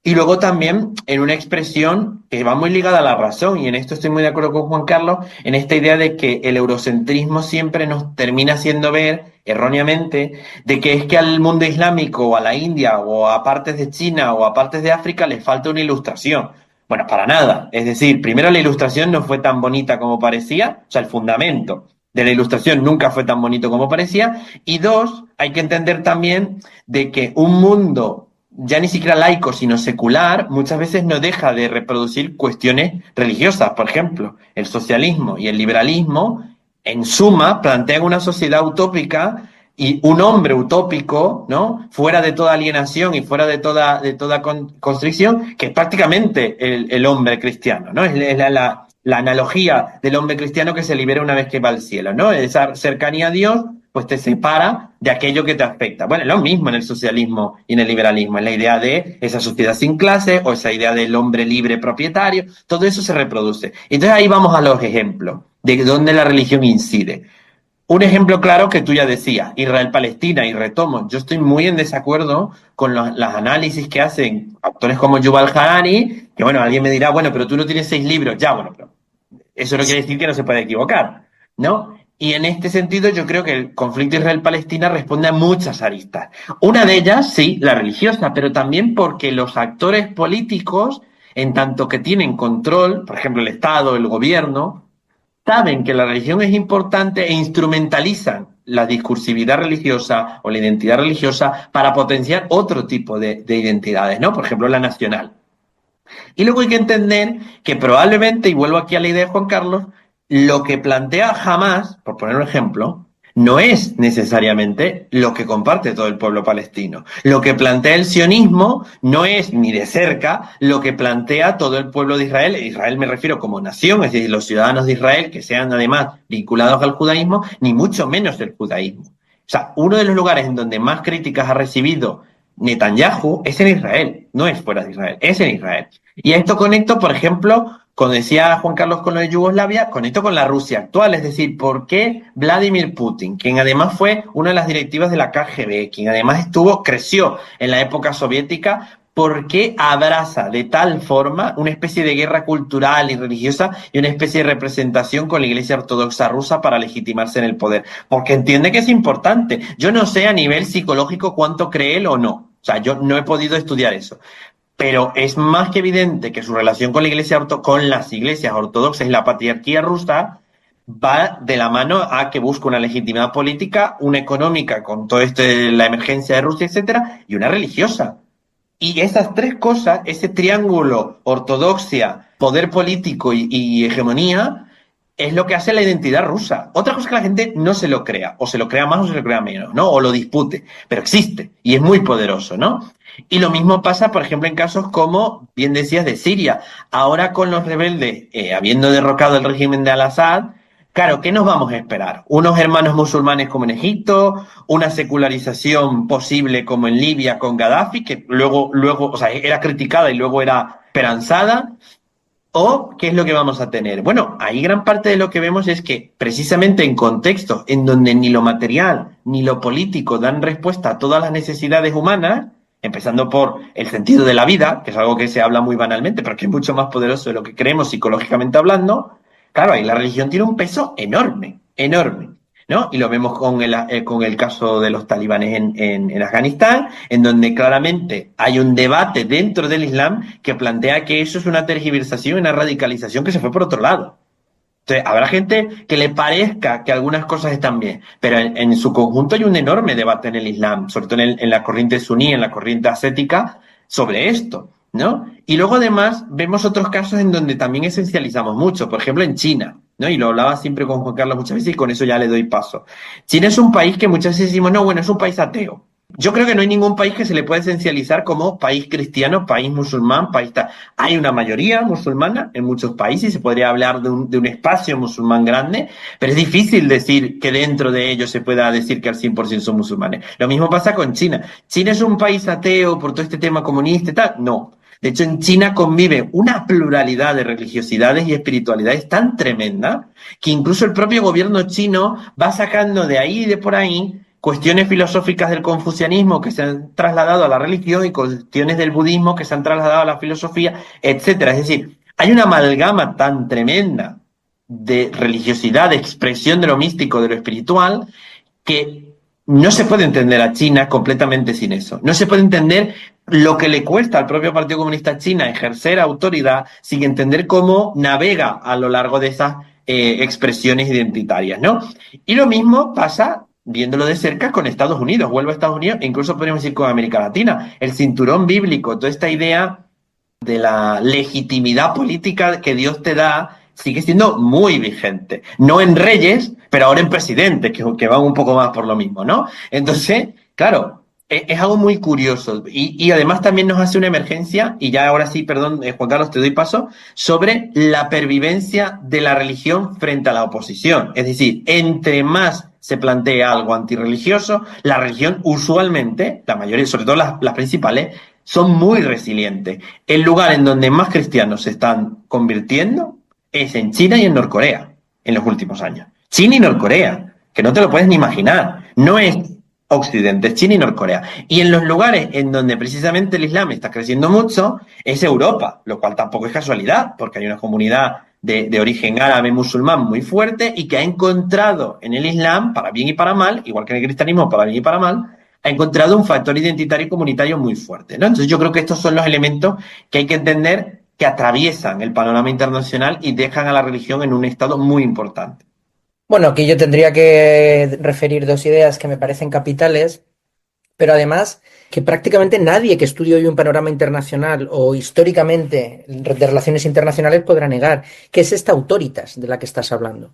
Y luego también en una expresión que va muy ligada a la razón, y en esto estoy muy de acuerdo con Juan Carlos, en esta idea de que el eurocentrismo siempre nos termina haciendo ver, erróneamente, de que es que al mundo islámico o a la India o a partes de China o a partes de África les falta una ilustración. Bueno, para nada. Es decir, primero la ilustración no fue tan bonita como parecía, o sea, el fundamento de la ilustración nunca fue tan bonito como parecía, y dos, hay que entender también de que un mundo ya ni siquiera laico, sino secular, muchas veces no deja de reproducir cuestiones religiosas. Por ejemplo, el socialismo y el liberalismo, en suma, plantean una sociedad utópica y un hombre utópico, ¿no? Fuera de toda alienación y fuera de toda constricción, que es prácticamente el hombre cristiano, ¿no? Es la analogía del hombre cristiano que se libera una vez que va al cielo, ¿no? Esa cercanía a Dios pues te separa de aquello que te afecta. Bueno, es lo mismo en el socialismo y en el liberalismo, es la idea de esa sociedad sin clase o esa idea del hombre libre propietario, todo eso se reproduce. Entonces ahí vamos a los ejemplos de dónde la religión incide. Un ejemplo claro que tú ya decías, Israel-Palestina, y retomo, yo estoy muy en desacuerdo con los análisis que hacen autores como Yuval Harari, que bueno, alguien me dirá, bueno, pero tú no tienes 6 libros, ya, bueno, pero eso no quiere decir que no se pueda equivocar, ¿no? Y en este sentido yo creo que el conflicto Israel-Palestina responde a muchas aristas. Una de ellas, sí, la religiosa, pero también porque los actores políticos, en tanto que tienen control, por ejemplo el Estado, el gobierno, saben que la religión es importante e instrumentalizan la discursividad religiosa o la identidad religiosa para potenciar otro tipo de identidades, ¿no? Por ejemplo, la nacional. Y luego hay que entender que probablemente, y vuelvo aquí a la idea de Juan Carlos, lo que plantea Hamás, por poner un ejemplo, no es necesariamente lo que comparte todo el pueblo palestino. Lo que plantea el sionismo no es ni de cerca lo que plantea todo el pueblo de Israel. Israel me refiero como nación, es decir, los ciudadanos de Israel que sean además vinculados al judaísmo, ni mucho menos el judaísmo. O sea, uno de los lugares en donde más críticas ha recibido Netanyahu es en Israel, no es fuera de Israel, es en Israel. Y a esto conecto, por ejemplo, cuando decía Juan Carlos con lo de Yugoslavia, conecto con la Rusia actual, es decir, ¿por qué Vladimir Putin, quien además fue una de las directivas de la KGB, quien además creció en la época soviética, por qué abraza de tal forma una especie de guerra cultural y religiosa y una especie de representación con la Iglesia Ortodoxa rusa para legitimarse en el poder? Porque entiende que es importante. Yo no sé a nivel psicológico cuánto cree él o no. O sea, yo no he podido estudiar eso. Pero es más que evidente que su relación con con las iglesias ortodoxas y la patriarquía rusa va de la mano a que busca una legitimidad política, una económica con todo esto de la emergencia de Rusia, etcétera, y una religiosa. Y esas tres cosas, ese triángulo, ortodoxia, poder político y hegemonía, es lo que hace la identidad rusa. Otra cosa es que la gente no se lo crea, o se lo crea más o se lo crea menos, ¿no? O lo dispute, pero existe y es muy poderoso, ¿no? Y lo mismo pasa, por ejemplo, en casos como, bien decías, de Siria. Ahora con los rebeldes, habiendo derrocado el régimen de Al-Assad, claro, ¿qué nos vamos a esperar? ¿Unos hermanos musulmanes como en Egipto? ¿Una secularización posible como en Libia con Gaddafi, que luego, o sea, era criticada y luego era esperanzada? ¿O qué es lo que vamos a tener? Bueno, ahí gran parte de lo que vemos es que precisamente en contextos en donde ni lo material ni lo político dan respuesta a todas las necesidades humanas, empezando por el sentido de la vida, que es algo que se habla muy banalmente, pero que es mucho más poderoso de lo que creemos psicológicamente hablando, claro, ahí la religión tiene un peso enorme, enorme, ¿no? Y lo vemos con el caso de los talibanes en Afganistán, en donde claramente hay un debate dentro del Islam que plantea que eso es una tergiversación, una radicalización que se fue por otro lado. Entonces, habrá gente que le parezca que algunas cosas están bien, pero en su conjunto hay un enorme debate en el Islam, sobre todo en la corriente suní, en la corriente ascética, sobre esto, ¿no? Y luego además vemos otros casos en donde también esencializamos mucho, por ejemplo en China, ¿no? Y lo hablaba siempre con Juan Carlos muchas veces y con eso ya le doy paso. China es un país que muchas veces decimos, no, bueno, es un país ateo. Yo creo que no hay ningún país que se le pueda esencializar como país cristiano, país musulmán, país tal. Hay una mayoría musulmana en muchos países, se podría hablar de un espacio musulmán grande, pero es difícil decir que dentro de ellos se pueda decir que al 100% son musulmanes. Lo mismo pasa con China. ¿China es un país ateo por todo este tema comunista y tal? No. De hecho, en China convive una pluralidad de religiosidades y espiritualidades tan tremenda que incluso el propio gobierno chino va sacando de ahí y de por ahí cuestiones filosóficas del confucianismo que se han trasladado a la religión y cuestiones del budismo que se han trasladado a la filosofía, etcétera. Es decir, hay una amalgama tan tremenda de religiosidad, de expresión de lo místico, de lo espiritual, que no se puede entender a China completamente sin eso. No se puede entender lo que le cuesta al propio Partido Comunista China ejercer autoridad sin entender cómo navega a lo largo de esas expresiones identitarias, ¿no? Y lo mismo pasa viéndolo de cerca con Estados Unidos, vuelvo a Estados Unidos, e incluso podríamos decir con América Latina, el cinturón bíblico, toda esta idea de la legitimidad política que Dios te da sigue siendo muy vigente. No en reyes, pero ahora en presidentes, que van un poco más por lo mismo, ¿no? Entonces, claro, es algo muy curioso. Y además también nos hace una emergencia, y ya ahora sí, perdón, Juan Carlos, te doy paso, sobre la pervivencia de la religión frente a la oposición. Es decir, entre más se plantea algo antirreligioso, la religión usualmente, la mayoría, sobre todo las principales, son muy resilientes. El lugar en donde más cristianos se están convirtiendo es en China y en Norcorea en los últimos años. China y Norcorea, que no te lo puedes ni imaginar. No es Occidente, es China y Norcorea. Y en los lugares en donde precisamente el Islam está creciendo mucho es Europa, lo cual tampoco es casualidad, porque hay una comunidad de origen árabe musulmán muy fuerte y que ha encontrado en el Islam, para bien y para mal, igual que en el cristianismo, para bien y para mal, ha encontrado un factor identitario y comunitario muy fuerte, ¿no? Entonces yo creo que estos son los elementos que hay que entender que atraviesan el panorama internacional y dejan a la religión en un estado muy importante. Bueno, aquí yo tendría que referir dos ideas que me parecen capitales, pero además que prácticamente nadie que estudie hoy un panorama internacional o históricamente de relaciones internacionales podrá negar, que es esta autoritas de la que estás hablando.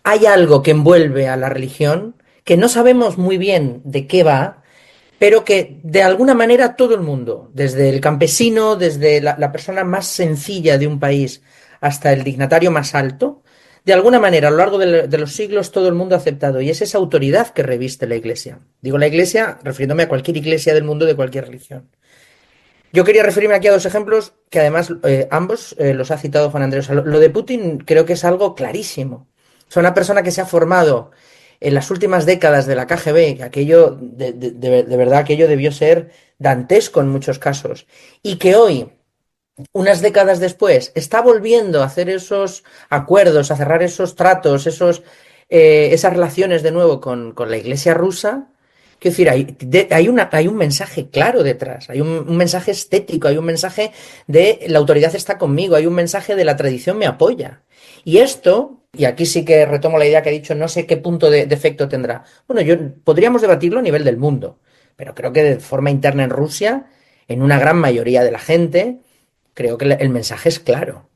Hay algo que envuelve a la religión que no sabemos muy bien de qué va, pero que de alguna manera todo el mundo, desde el campesino, desde la persona más sencilla de un país hasta el dignatario más alto, de alguna manera, a lo largo de los siglos, todo el mundo ha aceptado, y es esa autoridad que reviste la Iglesia. Digo la Iglesia refiriéndome a cualquier iglesia del mundo de cualquier religión. Yo quería referirme aquí a dos ejemplos que además ambos los ha citado Juan Andrés. O sea, lo de Putin creo que es algo clarísimo. O sea, una persona que se ha formado en las últimas décadas de la KGB, que aquello, de verdad, aquello debió ser dantesco en muchos casos, y que hoy, unas décadas después, está volviendo a hacer esos acuerdos, a cerrar esos tratos, esas relaciones de nuevo con la Iglesia rusa. Quiero decir, hay un mensaje claro detrás, hay un mensaje estético, hay un mensaje de la autoridad está conmigo, hay un mensaje de la tradición me apoya. Y esto, y aquí sí que retomo la idea que he dicho, no sé qué punto de efecto tendrá. Bueno, podríamos debatirlo a nivel del mundo, pero creo que de forma interna en Rusia, en una gran mayoría de la gente, creo que el mensaje es claro.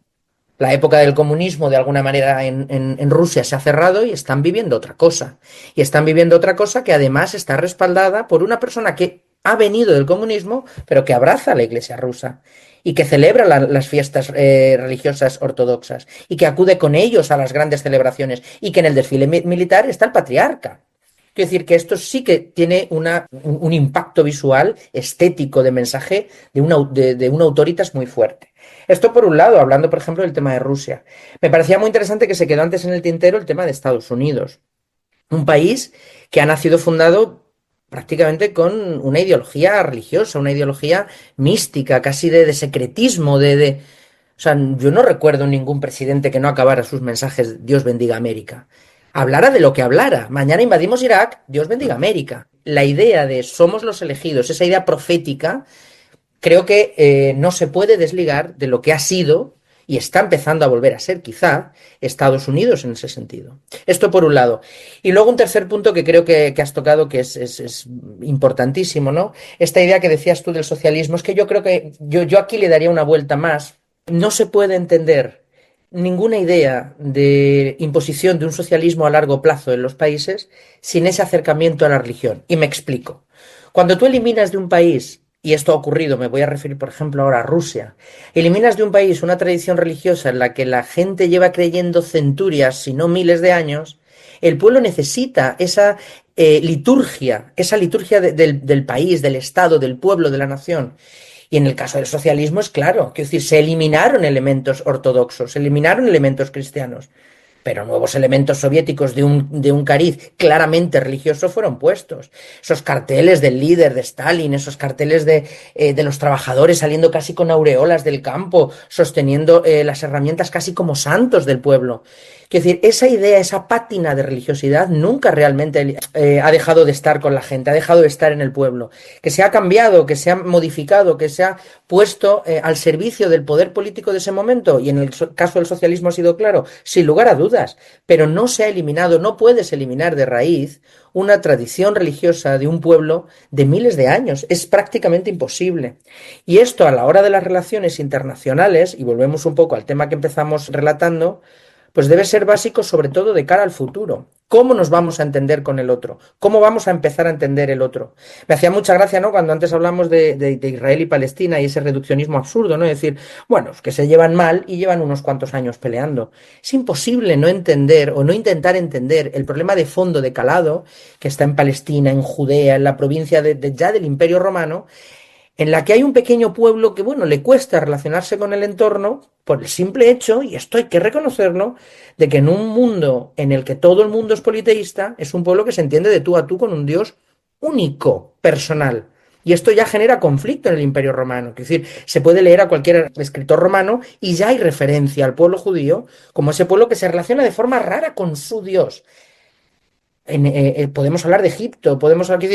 La época del comunismo, de alguna manera, en Rusia se ha cerrado y están viviendo otra cosa. Y están viviendo otra cosa que además está respaldada por una persona que ha venido del comunismo, pero que abraza a la Iglesia rusa y que celebra las fiestas religiosas ortodoxas y que acude con ellos a las grandes celebraciones y que en el desfile militar está el patriarca. Quiero decir que esto sí que tiene un impacto visual, estético, de mensaje de una autoritas muy fuerte. Esto por un lado, hablando por ejemplo del tema de Rusia. Me parecía muy interesante que se quedó antes en el tintero el tema de Estados Unidos. Un país que ha nacido fundado prácticamente con una ideología religiosa, una ideología mística, casi de secretismo, O sea, yo no recuerdo ningún presidente que no acabara sus mensajes Dios bendiga América. Hablara de lo que hablara. Mañana invadimos Irak, Dios bendiga América. La idea de somos los elegidos, esa idea profética, creo que no se puede desligar de lo que ha sido y está empezando a volver a ser quizá Estados Unidos en ese sentido. Esto por un lado. Y luego un tercer punto que creo que has tocado que es importantísimo, ¿no? Esta idea que decías tú del socialismo, es que yo creo que yo aquí le daría una vuelta más. No se puede entender ninguna idea de imposición de un socialismo a largo plazo en los países sin ese acercamiento a la religión. Y me explico. Cuando tú eliminas de un país, y esto ha ocurrido, me voy a referir por ejemplo ahora a Rusia, eliminas de un país una tradición religiosa en la que la gente lleva creyendo centurias, si no miles de años, el pueblo necesita esa liturgia del país, del Estado, del pueblo, de la nación. Y en el caso del socialismo es claro, quiero decir, se eliminaron elementos ortodoxos, se eliminaron elementos cristianos, pero nuevos elementos soviéticos de un cariz claramente religioso fueron puestos. Esos carteles del líder, de Stalin, esos carteles de los trabajadores saliendo casi con aureolas del campo, sosteniendo las herramientas casi como santos del pueblo. Quiero decir, esa idea, esa pátina de religiosidad nunca realmente ha dejado de estar con la gente, ha dejado de estar en el pueblo. Que se ha cambiado, que se ha modificado, que se ha puesto al servicio del poder político de ese momento, y en el caso del socialismo ha sido claro, sin lugar a dudas, pero no se ha eliminado, no puedes eliminar de raíz una tradición religiosa de un pueblo de miles de años. Es prácticamente imposible. Y esto a la hora de las relaciones internacionales, y volvemos un poco al tema que empezamos relatando, pues debe ser básico sobre todo de cara al futuro. ¿Cómo nos vamos a entender con el otro? ¿Cómo vamos a empezar a entender el otro? Me hacía mucha gracia, ¿no?, cuando antes hablamos de Israel y Palestina y ese reduccionismo absurdo, ¿no? Es decir, bueno, es que se llevan mal y llevan unos cuantos años peleando. Es imposible no entender o no intentar entender el problema de fondo, de calado, que está en Palestina, en Judea, en la provincia ya del Imperio Romano, en la que hay un pequeño pueblo que, bueno, le cuesta relacionarse con el entorno por el simple hecho, y esto hay que reconocerlo, de que en un mundo en el que todo el mundo es politeísta, es un pueblo que se entiende de tú a tú con un Dios único, personal. Y esto ya genera conflicto en el Imperio Romano. Es decir, se puede leer a cualquier escritor romano y ya hay referencia al pueblo judío como ese pueblo que se relaciona de forma rara con su Dios. Podemos hablar de Egipto, podemos hablar...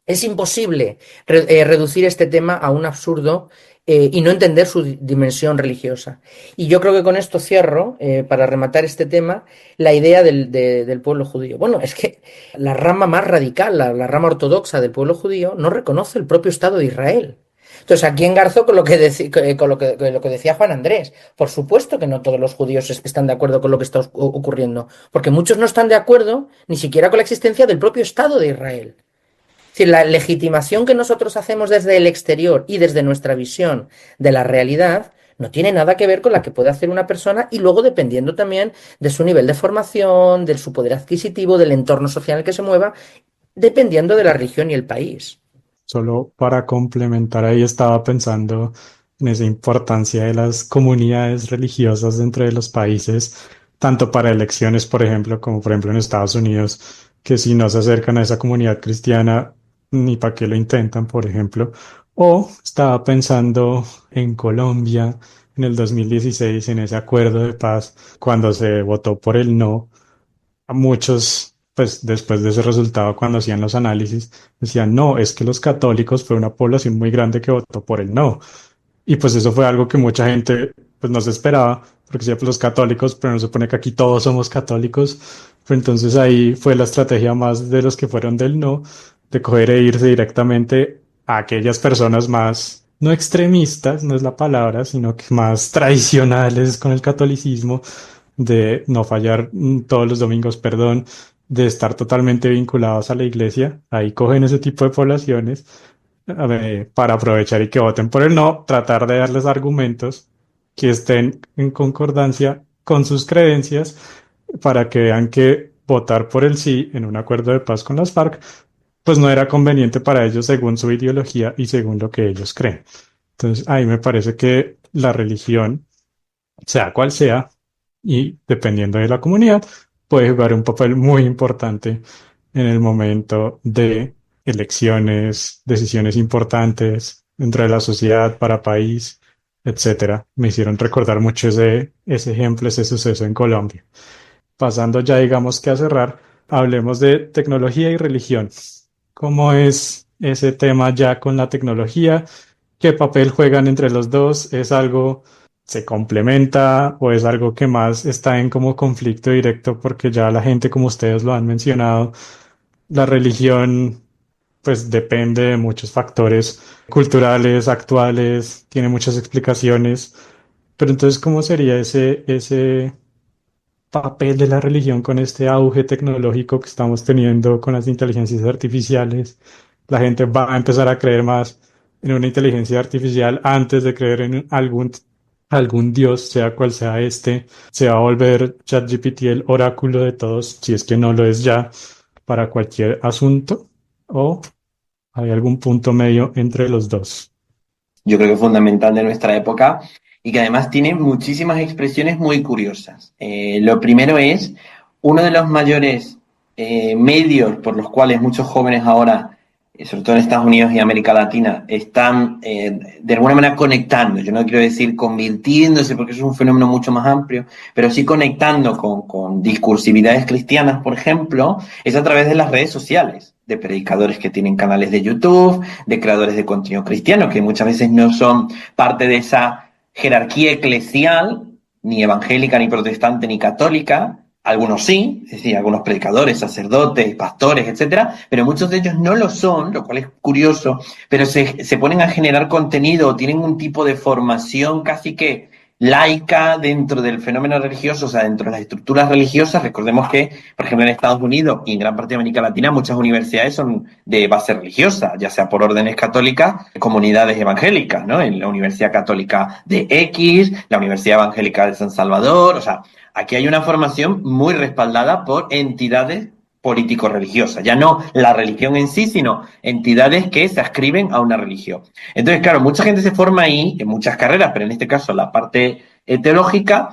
Es imposible reducir este tema a un absurdo y no entender su dimensión religiosa. Y yo creo que con esto cierro, para rematar este tema, la idea del pueblo judío. Bueno, es que la rama más radical, la rama ortodoxa del pueblo judío, no reconoce el propio Estado de Israel. Entonces aquí engarzo con lo que decía Juan Andrés. Por supuesto que no todos los judíos están de acuerdo con lo que está ocurriendo, porque muchos no están de acuerdo ni siquiera con la existencia del propio Estado de Israel. Es decir, la legitimación que nosotros hacemos desde el exterior y desde nuestra visión de la realidad No tiene nada que ver con la que puede hacer una persona y luego dependiendo también de su nivel de formación, de su poder adquisitivo, del entorno social en el que se mueva, dependiendo de la región y el país. Solo para complementar ahí estaba pensando en esa importancia de las comunidades religiosas dentro de los países, tanto para elecciones, por ejemplo, como por ejemplo en Estados Unidos, que si no se acercan a esa comunidad cristiana, ni para qué lo intentan, por ejemplo. O estaba pensando en Colombia en el 2016, en ese acuerdo de paz, cuando se votó por el no. A muchos, pues después de ese resultado, cuando hacían los análisis, decían, no, es que los católicos fue una población muy grande que votó por el no. Y pues eso fue algo que mucha gente pues no se esperaba, porque decía, pues los católicos, pero no se supone que aquí todos somos católicos. Pero entonces ahí fue la estrategia más de los que fueron del no, de coger e irse directamente a aquellas personas más, no extremistas, no es la palabra, sino que más tradicionales con el catolicismo, de no fallar todos los domingos, perdón, de estar totalmente vinculados a la iglesia. Ahí cogen ese tipo de poblaciones para aprovechar y que voten por el no, tratar de darles argumentos que estén en concordancia con sus creencias para que vean que votar por el sí en un acuerdo de paz con las FARC, pues no era conveniente para ellos según su ideología y según lo que ellos creen. Entonces, ahí me parece que la religión, sea cual sea, y dependiendo de la comunidad, puede jugar un papel muy importante en el momento de elecciones, decisiones importantes dentro de la sociedad, para país, etcétera. Me hicieron recordar mucho ese ejemplo, ese suceso en Colombia. Pasando ya, digamos que a cerrar, hablemos de tecnología y religión. ¿Cómo es ese tema ya con la tecnología? ¿Qué papel juegan entre los dos? ¿Es algo, se complementa o es algo que más está en como conflicto directo? Porque ya la gente, como ustedes lo han mencionado, la religión pues depende de muchos factores culturales, actuales, tiene muchas explicaciones. Pero entonces, ¿cómo sería ese papel de la religión con este auge tecnológico que estamos teniendo con las inteligencias artificiales? La gente va a empezar a creer más en una inteligencia artificial antes de creer en algún dios, sea cual sea este. Se va a volver ChatGPT el oráculo de todos, si es que no lo es ya, para cualquier asunto, o hay algún punto medio entre los dos. Yo creo que es fundamental de nuestra época y que además tiene muchísimas expresiones muy curiosas. Lo primero es, uno de los mayores medios por los cuales muchos jóvenes ahora, sobre todo en Estados Unidos y América Latina, están de alguna manera conectando, yo no quiero decir convirtiéndose porque eso es un fenómeno mucho más amplio, pero sí conectando con discursividades cristianas, por ejemplo, es a través de las redes sociales, de predicadores que tienen canales de YouTube, de creadores de contenido cristiano, que muchas veces no son parte de esa jerarquía eclesial, ni evangélica, ni protestante, ni católica. Algunos sí, es decir, algunos predicadores, sacerdotes, pastores, etcétera, pero muchos de ellos no lo son, lo cual es curioso, pero se ponen a generar contenido, tienen un tipo de formación casi que laica dentro del fenómeno religioso, o sea, dentro de las estructuras religiosas. Recordemos que, por ejemplo, en Estados Unidos y en gran parte de América Latina, muchas universidades son de base religiosa, ya sea por órdenes católicas, comunidades evangélicas, ¿no? En la Universidad Católica de X, la Universidad Evangélica de San Salvador, o sea, aquí hay una formación muy respaldada por entidades político-religiosas, ya no la religión en sí, sino entidades que se adscriben a una religión. Entonces, claro, mucha gente se forma ahí, en muchas carreras, pero en este caso la parte teológica,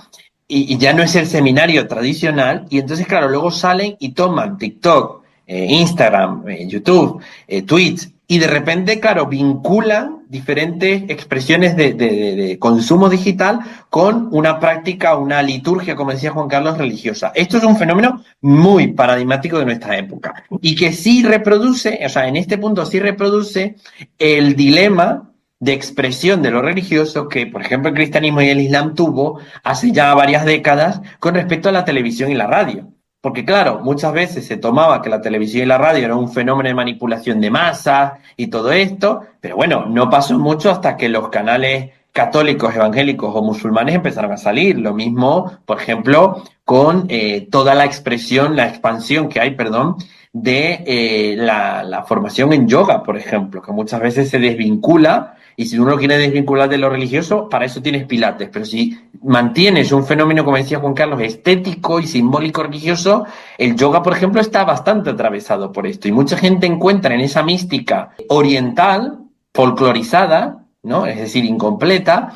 y ya no es el seminario tradicional, y entonces, claro, luego salen y toman TikTok, Instagram, YouTube, Twitch, y de repente, claro, vinculan diferentes expresiones de consumo digital con una práctica, una liturgia, como decía Juan Carlos, religiosa. Esto es un fenómeno muy paradigmático de nuestra época y que sí reproduce, o sea, en este punto sí reproduce el dilema de expresión de lo religioso que, por ejemplo, el cristianismo y el islam tuvo hace ya varias décadas con respecto a la televisión y la radio. Porque claro, muchas veces se tomaba que la televisión y la radio era un fenómeno de manipulación de masas y todo esto, pero bueno, no pasó mucho hasta que los canales católicos, evangélicos o musulmanes empezaron a salir. Lo mismo, por ejemplo, con toda la expresión, la expansión que hay, perdón, de la formación en yoga, por ejemplo, que muchas veces se desvincula Y si uno lo quiere desvincular de lo religioso, para eso tienes Pilates. Pero si mantienes un fenómeno, como decía Juan Carlos, estético y simbólico religioso, el yoga, por ejemplo, está bastante atravesado por esto. Y mucha gente encuentra en esa mística oriental, folclorizada, ¿no? Es decir, incompleta,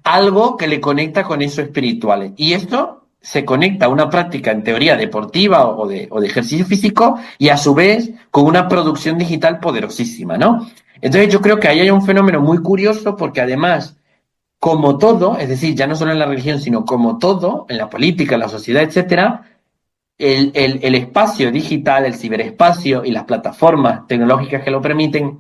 algo que le conecta con eso espiritual. Y esto se conecta a una práctica en teoría deportiva o de ejercicio físico y a su vez con una producción digital poderosísima, ¿no? Entonces yo creo que ahí hay un fenómeno muy curioso porque además, como todo, es decir, ya no solo en la religión, sino como todo, en la política, en la sociedad, etcétera, el espacio digital, el ciberespacio y las plataformas tecnológicas que lo permiten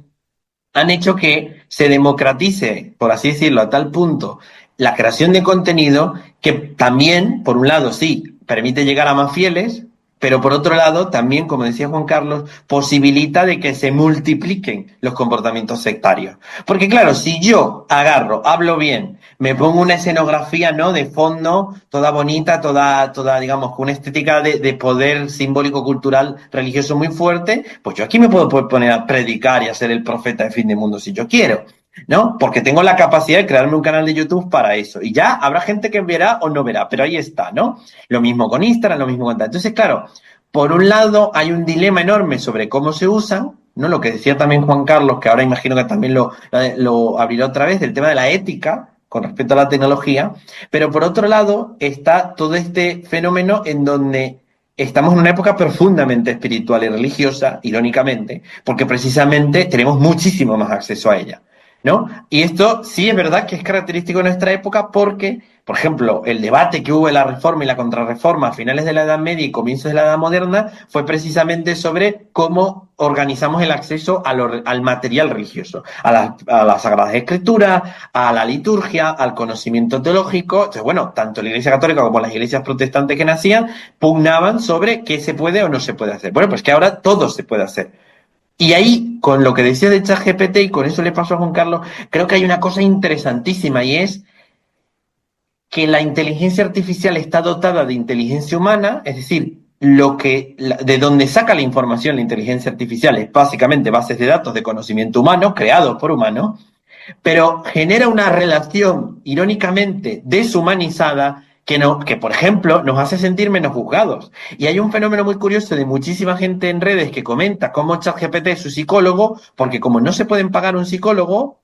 han hecho que se democratice, por así decirlo, a tal punto la creación de contenido que también, por un lado, sí, permite llegar a más fieles, pero por otro lado, también, como decía Juan Carlos, posibilita de que se multipliquen los comportamientos sectarios. Porque claro, si yo agarro, hablo bien, me pongo una escenografía, ¿no?, de fondo, toda bonita, toda digamos, con una estética de poder simbólico, cultural, religioso muy fuerte, pues yo aquí me puedo poner a predicar y a ser el profeta de fin de mundo si yo quiero, ¿no? Porque tengo la capacidad de crearme un canal de YouTube para eso. Y ya habrá gente que verá o no verá, pero ahí está, ¿no? Lo mismo con Instagram, lo mismo con tal. Entonces, claro, por un lado hay un dilema enorme sobre cómo se usan, ¿no? Lo que decía también Juan Carlos, que ahora imagino que también lo abrirá otra vez, del tema de la ética con respecto a la tecnología, pero por otro lado está todo este fenómeno en donde estamos en una época profundamente espiritual y religiosa, irónicamente, porque precisamente tenemos muchísimo más acceso a ella, ¿no? Y esto sí es verdad que es característico de nuestra época porque, por ejemplo, el debate que hubo en la Reforma y la Contrarreforma a finales de la Edad Media y comienzos de la Edad Moderna fue precisamente sobre cómo organizamos el acceso al material religioso, a la Sagrada Escritura, a la liturgia, al conocimiento teológico. Entonces, bueno, tanto la Iglesia Católica como las iglesias protestantes que nacían pugnaban sobre qué se puede o no se puede hacer. Bueno, pues que ahora todo se puede hacer. Y ahí, con lo que decía de ChatGPT, y con eso le pasó a Juan Carlos, creo que hay una cosa interesantísima y es que la inteligencia artificial está dotada de inteligencia humana, es decir, de donde saca la información la inteligencia artificial es básicamente bases de datos de conocimiento humano, creados por humanos, pero genera una relación irónicamente deshumanizada que, por ejemplo, nos hace sentir menos juzgados. Y hay un fenómeno muy curioso de muchísima gente en redes que comenta cómo ChatGPT es su psicólogo, porque como no se pueden pagar un psicólogo,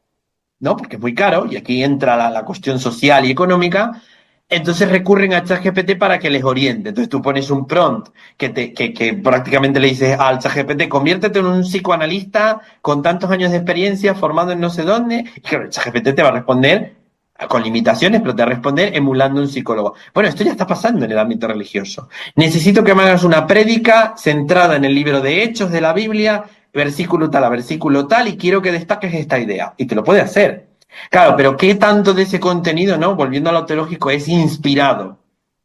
¿no?, porque es muy caro, y aquí entra la cuestión social y económica, entonces recurren a ChatGPT para que les oriente. Entonces tú pones un prompt que prácticamente le dices al ChatGPT, conviértete en un psicoanalista con tantos años de experiencia, formado en no sé dónde, y claro, el ChatGPT te va a responder con limitaciones, pero te va a responder emulando un psicólogo. Bueno, esto ya está pasando en el ámbito religioso. Necesito que me hagas una prédica centrada en el libro de Hechos de la Biblia, versículo tal a versículo tal, y quiero que destaques esta idea. Y te lo puede hacer. Claro, pero ¿qué tanto de ese contenido, no, volviendo a lo teológico, es inspirado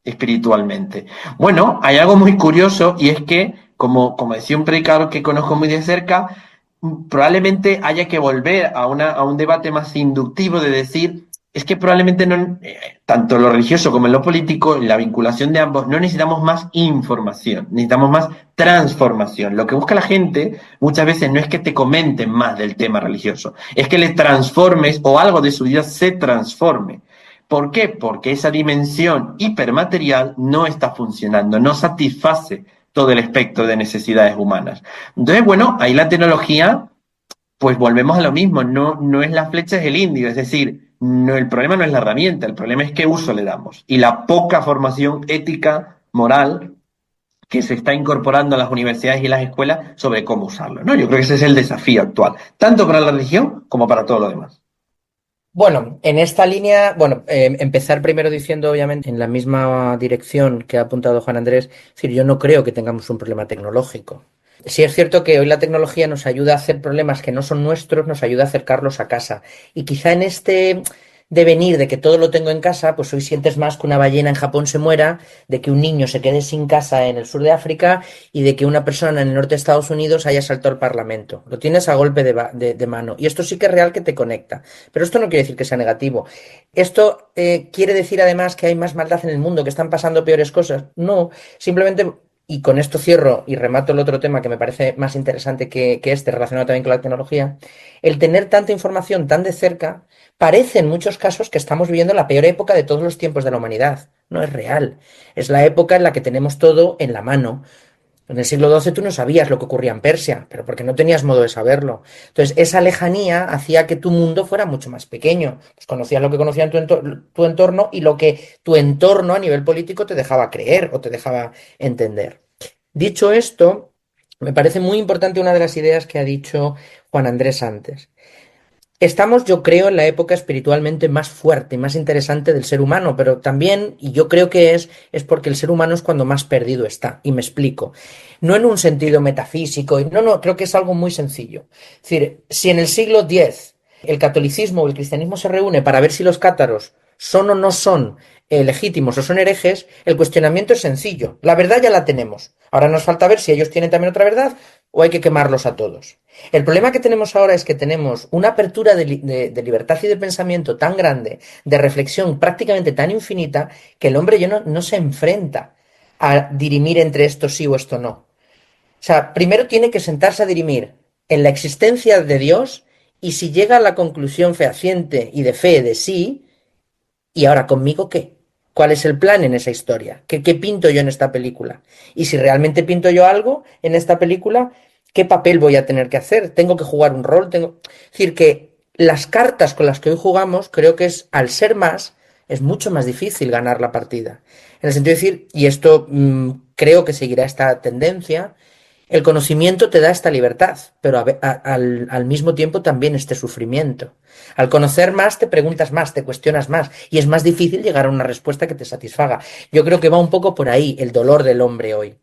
espiritualmente? Bueno, hay algo muy curioso y es que, como decía un predicador que conozco muy de cerca, probablemente haya que volver a un debate más inductivo de decir, es que probablemente no, tanto en lo religioso como en lo político, en la vinculación de ambos, no necesitamos más información, necesitamos más transformación. Lo que busca la gente muchas veces no es que te comenten más del tema religioso, es que le transformes o algo de su vida se transforme. ¿Por qué? Porque esa dimensión hipermaterial no está funcionando, no satisface todo el espectro de necesidades humanas. Entonces, bueno, ahí la tecnología, pues volvemos a lo mismo, no es la flecha, es el indio, es decir, no, el problema no es la herramienta, el problema es qué uso le damos y la poca formación ética, moral, que se está incorporando a las universidades y las escuelas sobre cómo usarlo, ¿no? Yo creo que ese es el desafío actual, tanto para la religión como para todo lo demás. Bueno, en esta línea, bueno, empezar primero diciendo, obviamente, en la misma dirección que ha apuntado Juan Andrés, es decir, yo no creo que tengamos un problema tecnológico. Sí es cierto que hoy la tecnología nos ayuda a hacer problemas que no son nuestros, nos ayuda a acercarlos a casa. Y quizá en este devenir de que todo lo tengo en casa, pues hoy sientes más que una ballena en Japón se muera, de que un niño se quede sin casa en el sur de África y de que una persona en el norte de Estados Unidos haya saltado al Parlamento. Lo tienes a golpe de mano. Y esto sí que es real que te conecta. Pero esto no quiere decir que sea negativo. Esto quiere decir además que hay más maldad en el mundo, que están pasando peores cosas. No, simplemente y con esto cierro y remato el otro tema que me parece más interesante que este, relacionado también con la tecnología, el tener tanta información tan de cerca, parece en muchos casos que estamos viviendo la peor época de todos los tiempos de la humanidad. No es real. Es la época en la que tenemos todo en la mano. En el siglo XII tú no sabías lo que ocurría en Persia, pero porque no tenías modo de saberlo. Entonces, esa lejanía hacía que tu mundo fuera mucho más pequeño. Pues conocías lo que conocía en tu entorno y lo que tu entorno a nivel político te dejaba creer o te dejaba entender. Dicho esto, me parece muy importante una de las ideas que ha dicho Juan Andrés antes. Estamos, yo creo, en la época espiritualmente más fuerte y más interesante del ser humano, pero también, y yo creo que es porque el ser humano es cuando más perdido está. Y me explico. No en un sentido metafísico, no, creo que es algo muy sencillo. Es decir, si en el siglo X el catolicismo o el cristianismo se reúne para ver si los cátaros son o no son legítimos o son herejes, el cuestionamiento es sencillo. La verdad ya la tenemos. Ahora nos falta ver si ellos tienen también otra verdad o hay que quemarlos a todos. El problema que tenemos ahora es que tenemos una apertura de libertad y de pensamiento tan grande, de reflexión prácticamente tan infinita, que el hombre ya no se enfrenta a dirimir entre esto sí o esto no. O sea, primero tiene que sentarse a dirimir en la existencia de Dios y si llega a la conclusión fehaciente y de fe de sí, ¿y ahora conmigo qué? ¿Cuál es el plan en esa historia? ¿Qué pinto yo en esta película? Y si realmente pinto yo algo en esta película, ¿qué papel voy a tener que hacer? ¿Tengo que jugar un rol? Es decir, que las cartas con las que hoy jugamos, creo que al ser más, es mucho más difícil ganar la partida. En el sentido de decir, y esto creo que seguirá esta tendencia, el conocimiento te da esta libertad, pero al mismo tiempo también este sufrimiento. Al conocer más, te preguntas más, te cuestionas más, y es más difícil llegar a una respuesta que te satisfaga. Yo creo que va un poco por ahí el dolor del hombre hoy.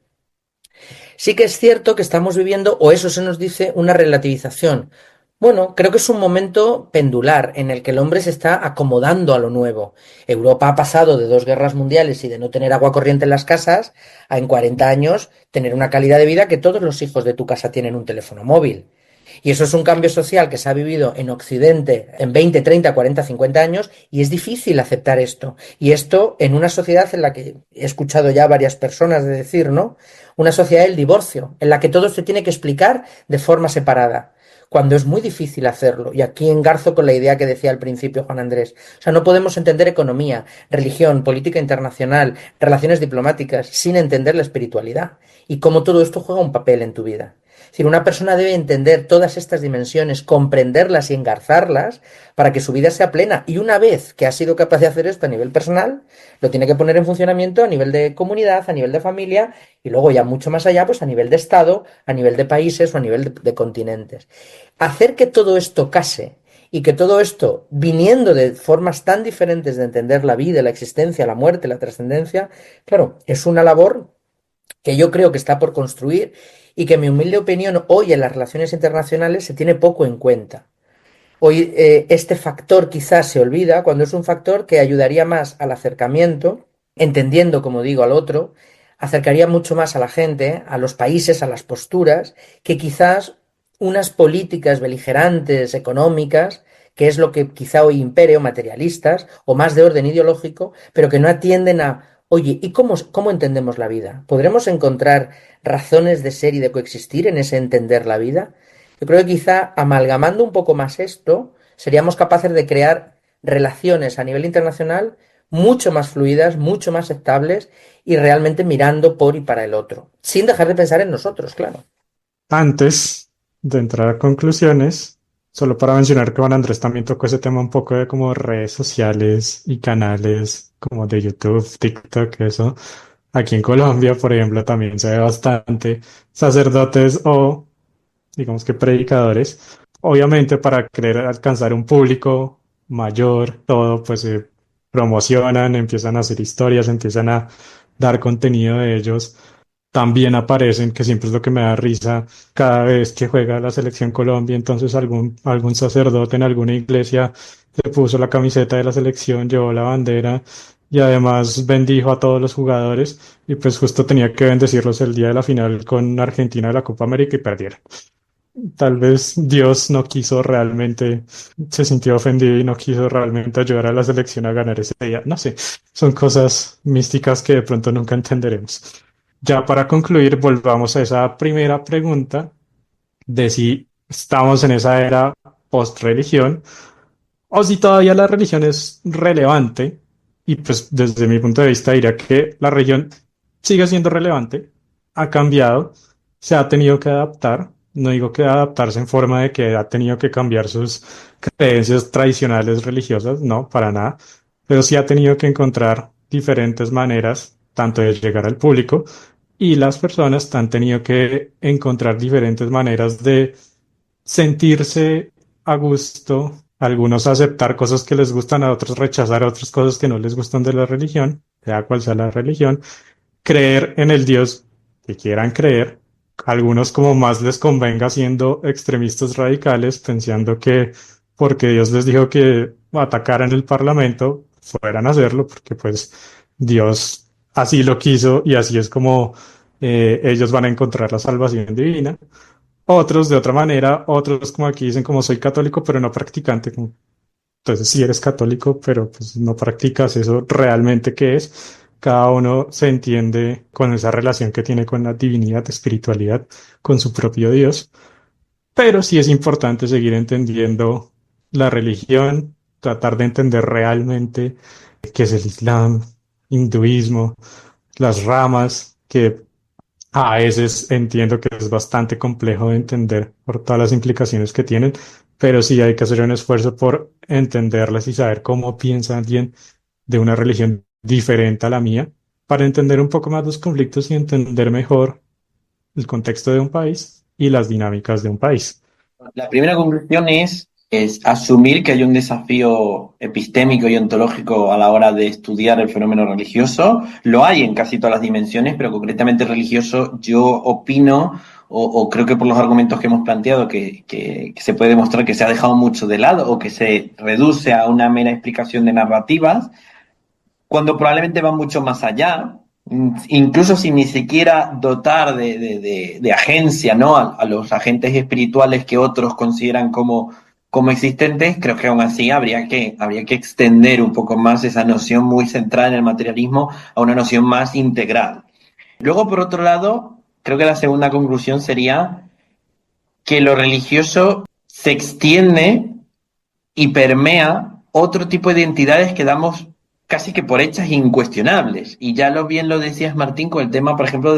Sí que es cierto que estamos viviendo, o eso se nos dice, una relativización. Bueno, creo que es un momento pendular en el que el hombre se está acomodando a lo nuevo. Europa ha pasado de 2 guerras mundiales y de no tener agua corriente en las casas a en 40 años tener una calidad de vida que todos los hijos de tu casa tienen un teléfono móvil. Y eso es un cambio social que se ha vivido en Occidente en 20, 30, 40, 50 años y es difícil aceptar esto. Y esto en una sociedad en la que he escuchado ya varias personas de decir, ¿no? Una sociedad del divorcio, en la que todo se tiene que explicar de forma separada, cuando es muy difícil hacerlo. Y aquí engarzo con la idea que decía al principio Juan Andrés. O sea, no podemos entender economía, religión, política internacional, relaciones diplomáticas, sin entender la espiritualidad y cómo todo esto juega un papel en tu vida. Es decir, una persona debe entender todas estas dimensiones, comprenderlas y engarzarlas para que su vida sea plena. Y una vez que ha sido capaz de hacer esto a nivel personal, lo tiene que poner en funcionamiento a nivel de comunidad, a nivel de familia y luego ya mucho más allá, pues a nivel de Estado, a nivel de países o a nivel de continentes. Hacer que todo esto case y que todo esto, viniendo de formas tan diferentes de entender la vida, la existencia, la muerte, la trascendencia, claro, es una labor que yo creo que está por construir y que en mi humilde opinión hoy en las relaciones internacionales se tiene poco en cuenta. Hoy este factor quizás se olvida cuando es un factor que ayudaría más al acercamiento, entendiendo, como digo, al otro, acercaría mucho más a la gente, a los países, a las posturas, que quizás unas políticas beligerantes, económicas, que es lo que quizá hoy impere, o materialistas, o más de orden ideológico, pero que no atienden a, oye, ¿y cómo entendemos la vida? ¿Podremos encontrar razones de ser y de coexistir en ese entender la vida? Yo creo que quizá amalgamando un poco más esto, seríamos capaces de crear relaciones a nivel internacional mucho más fluidas, mucho más estables y realmente mirando por y para el otro, sin dejar de pensar en nosotros, claro. Antes de entrar a conclusiones, solo para mencionar que Juan Andrés también tocó ese tema un poco de como redes sociales y canales como de YouTube, TikTok, eso. Aquí en Colombia, por ejemplo, también se ve bastante sacerdotes o digamos que predicadores. Obviamente para querer alcanzar un público mayor, todo pues se promocionan, empiezan a hacer historias, empiezan a dar contenido de ellos. También aparecen, que siempre es lo que me da risa, cada vez que juega la selección Colombia, entonces algún sacerdote en alguna iglesia se puso la camiseta de la selección, llevó la bandera y además bendijo a todos los jugadores y pues justo tenía que bendecirlos el día de la final con Argentina de la Copa América y perdieron. Tal vez Dios no quiso realmente, se sintió ofendido y no quiso realmente ayudar a la selección a ganar ese día. No sé, son cosas místicas que de pronto nunca entenderemos. ya para concluir, volvamos a esa primera pregunta de si estamos en esa era post-religión o si todavía la religión es relevante. Y pues desde mi punto de vista diría que la religión sigue siendo relevante, ha cambiado, se ha tenido que adaptar. No digo que adaptarse en forma de que ha tenido que cambiar sus creencias tradicionales religiosas, no, para nada, pero sí ha tenido que encontrar diferentes maneras, tanto de llegar al público, y las personas han tenido que encontrar diferentes maneras de sentirse a gusto, algunos aceptar cosas que les gustan, a otros rechazar otras cosas que no les gustan de la religión, sea cual sea la religión, creer en el Dios que quieran creer, algunos como más les convenga siendo extremistas radicales, pensando que porque Dios les dijo que atacaran el Parlamento, fueran a hacerlo, porque pues Dios así lo quiso y así es como ellos van a encontrar la salvación divina. Otros de otra manera, otros como aquí dicen como soy católico pero no practicante, como, entonces sí eres católico pero pues no practicas eso realmente qué es. Cada uno se entiende con esa relación que tiene con la divinidad, espiritualidad, con su propio Dios, pero sí es importante seguir entendiendo la religión, tratar de entender realmente qué es el Islam, hinduismo, las ramas, que a veces entiendo que es bastante complejo de entender por todas las implicaciones que tienen, pero sí hay que hacer un esfuerzo por entenderlas y saber cómo piensa alguien de una religión diferente a la mía, para entender un poco más los conflictos y entender mejor el contexto de un país y las dinámicas de un país. La primera conclusión es asumir que hay un desafío epistémico y ontológico a la hora de estudiar el fenómeno religioso. Lo hay en casi todas las dimensiones, pero concretamente religioso yo opino o creo que por los argumentos que hemos planteado que se puede demostrar que se ha dejado mucho de lado o que se reduce a una mera explicación de narrativas cuando probablemente va mucho más allá, incluso sin ni siquiera dotar de agencia, ¿no? A los agentes espirituales que otros consideran como existentes, creo que aún así habría que extender un poco más esa noción muy centrada en el materialismo a una noción más integral. Luego, por otro lado, creo que la segunda conclusión sería que lo religioso se extiende y permea otro tipo de identidades que damos casi que por hechas incuestionables. Y ya lo bien lo decías, Martín, con el tema, por ejemplo,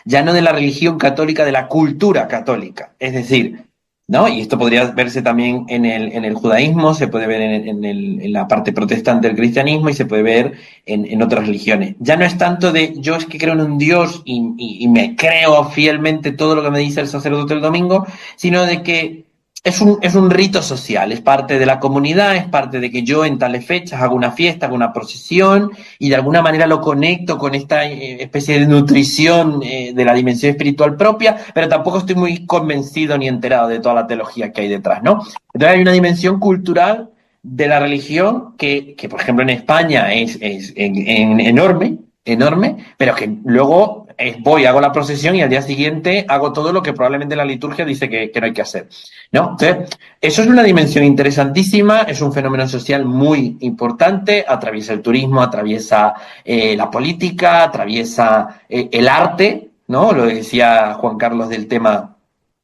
ya no de la religión católica, de la cultura católica. Es decir, ¿no? Y esto podría verse también en el judaísmo, se puede ver en la parte protestante del cristianismo y se puede ver en otras religiones. Ya no es tanto de yo es que creo en un Dios y me creo fielmente todo lo que me dice el sacerdote el domingo, sino de que es un rito social, es parte de la comunidad, es parte de que yo en tales fechas hago una fiesta, hago una procesión y de alguna manera lo conecto con esta especie de nutrición de la dimensión espiritual propia, pero tampoco estoy muy convencido ni enterado de toda la teología que hay detrás, ¿no? Entonces hay una dimensión cultural de la religión que por ejemplo, en España es enorme, enorme, pero que luego voy, hago la procesión y al día siguiente hago todo lo que probablemente la liturgia dice que no hay que hacer, ¿no? Entonces, eso es una dimensión interesantísima, es un fenómeno social muy importante, atraviesa el turismo, atraviesa la política, atraviesa el arte, ¿no? Lo decía Juan Carlos del tema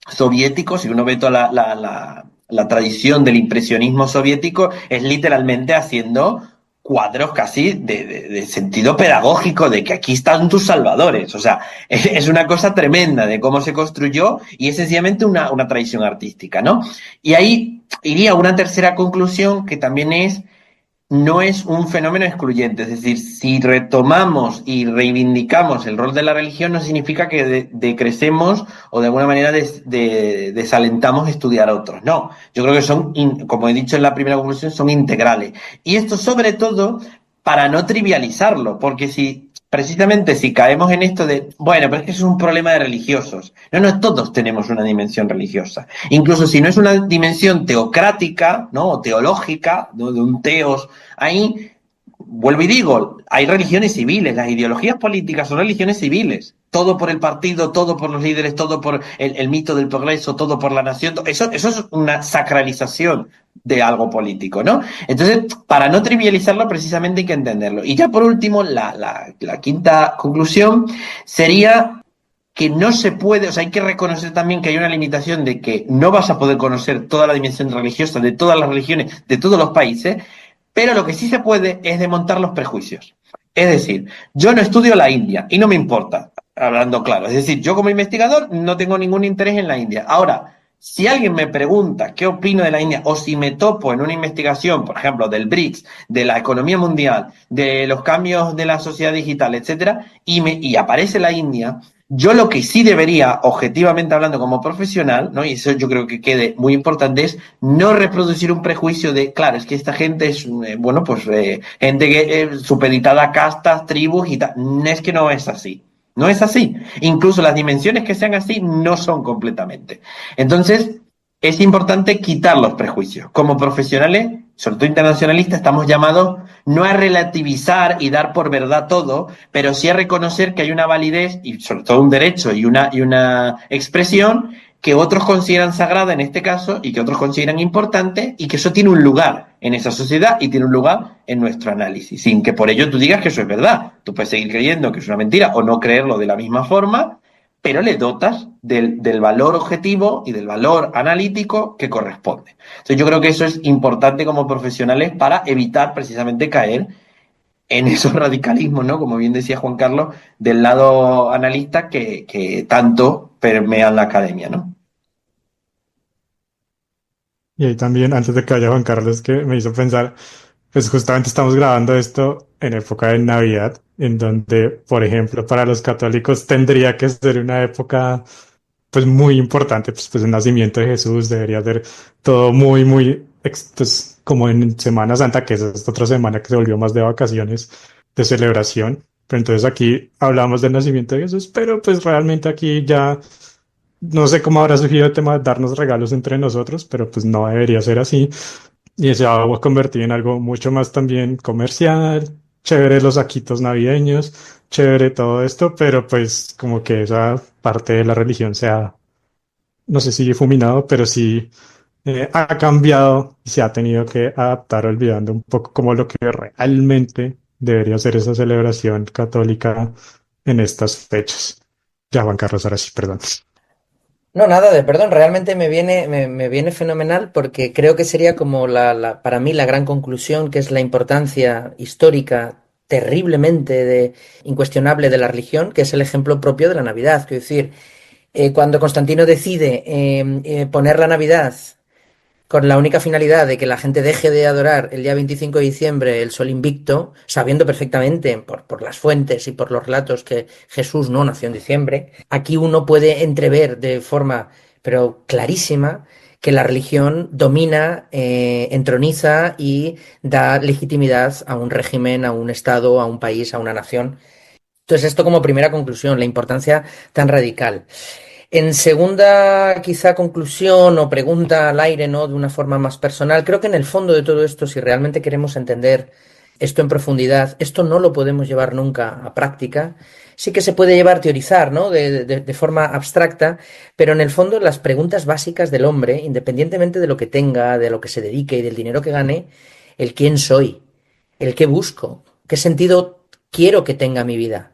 soviético, si uno ve toda la tradición del impresionismo soviético, es literalmente haciendo cuadros casi de sentido pedagógico, de que aquí están tus salvadores. O sea, es una cosa tremenda de cómo se construyó y es sencillamente una tradición artística, ¿no? Y ahí iría a una tercera conclusión que también no es un fenómeno excluyente, es decir, si retomamos y reivindicamos el rol de la religión no significa que decrecemos o de alguna manera desalentamos estudiar a otros. No, yo creo que son, como he dicho en la primera conclusión, son integrales. Y esto sobre todo para no trivializarlo, porque precisamente si caemos en esto de, bueno, pero es que eso es un problema de religiosos. No, no, todos tenemos una dimensión religiosa. Incluso si no es una dimensión teocrática, ¿no? O teológica, ¿no? De un teos ahí, vuelvo y digo, hay religiones civiles, las ideologías políticas son religiones civiles. Todo por el partido, todo por los líderes, todo por el mito del progreso, todo por la nación. Eso es una sacralización de algo político, ¿no? Entonces, para no trivializarlo, precisamente hay que entenderlo. Y ya por último, la quinta conclusión sería que no se puede, o sea, hay que reconocer también que hay una limitación de que no vas a poder conocer toda la dimensión religiosa de todas las religiones, de todos los países, pero lo que sí se puede es desmontar los prejuicios. Es decir, yo no estudio la India y no me importa, hablando claro. Es decir, yo como investigador no tengo ningún interés en la India. Ahora, si alguien me pregunta qué opino de la India o si me topo en una investigación, por ejemplo, del BRICS, de la economía mundial, de los cambios de la sociedad digital, etcétera, y aparece la India, yo lo que sí debería, objetivamente hablando como profesional, ¿no? Y eso yo creo que quede muy importante, es no reproducir un prejuicio de, claro, es que esta gente es, bueno, pues gente que supeditada a castas, tribus y tal. Es que no es así. No es así. Incluso las dimensiones que sean así no son completamente. Entonces, es importante quitar los prejuicios. Como profesionales, sobre todo internacionalistas, estamos llamados no a relativizar y dar por verdad todo, pero sí a reconocer que hay una validez y sobre todo un derecho y una expresión que otros consideran sagrada en este caso y que otros consideran importante y que eso tiene un lugar en esa sociedad y tiene un lugar en nuestro análisis, sin que por ello tú digas que eso es verdad. Tú puedes seguir creyendo que es una mentira o no creerlo de la misma forma, pero le dotas del valor objetivo y del valor analítico que corresponde. Entonces yo creo que eso es importante como profesionales para evitar precisamente caer en esos radicalismos, ¿no? Como bien decía Juan Carlos, del lado analista que tanto permean la academia, ¿no? Y ahí también, antes de que vaya Juan Carlos, que me hizo pensar, pues justamente estamos grabando esto en época de Navidad, en donde, por ejemplo, para los católicos tendría que ser una época pues muy importante, pues el nacimiento de Jesús debería ser todo muy, muy, pues como en Semana Santa, que es esta otra semana que se volvió más de vacaciones, de celebración. Pero entonces aquí hablamos del nacimiento de Jesús, pero pues realmente aquí ya no sé cómo habrá surgido el tema de darnos regalos entre nosotros, pero pues no debería ser así. Y se va a convertir en algo mucho más también comercial, chévere los saquitos navideños, chévere todo esto, pero pues como que esa parte de la religión se ha, no sé si difuminado, pero sí ha cambiado y se ha tenido que adaptar olvidando un poco como lo que realmente debería ser esa celebración católica en estas fechas. Ya, Juan Carlos, ahora sí, perdón. No, nada de perdón, realmente me viene fenomenal porque creo que sería como para mí la gran conclusión, que es la importancia histórica terriblemente incuestionable de la religión, que es el ejemplo propio de la Navidad. Quiero decir, cuando Constantino decide poner la Navidad con la única finalidad de que la gente deje de adorar el día 25 de diciembre el sol invicto, sabiendo perfectamente por las fuentes y por los relatos que Jesús no nació en diciembre, aquí uno puede entrever de forma, pero clarísima, que la religión domina, entroniza y da legitimidad a un régimen, a un estado, a un país, a una nación. Entonces, esto como primera conclusión, la importancia tan radical. En segunda, quizá conclusión o pregunta al aire, ¿no? De una forma más personal, creo que en el fondo de todo esto, si realmente queremos entender esto en profundidad, esto no lo podemos llevar nunca a práctica. Sí que se puede llevar a teorizar, ¿no? De forma abstracta, pero en el fondo las preguntas básicas del hombre, independientemente de lo que tenga, de lo que se dedique y del dinero que gane, el quién soy, el qué busco, qué sentido quiero que tenga mi vida.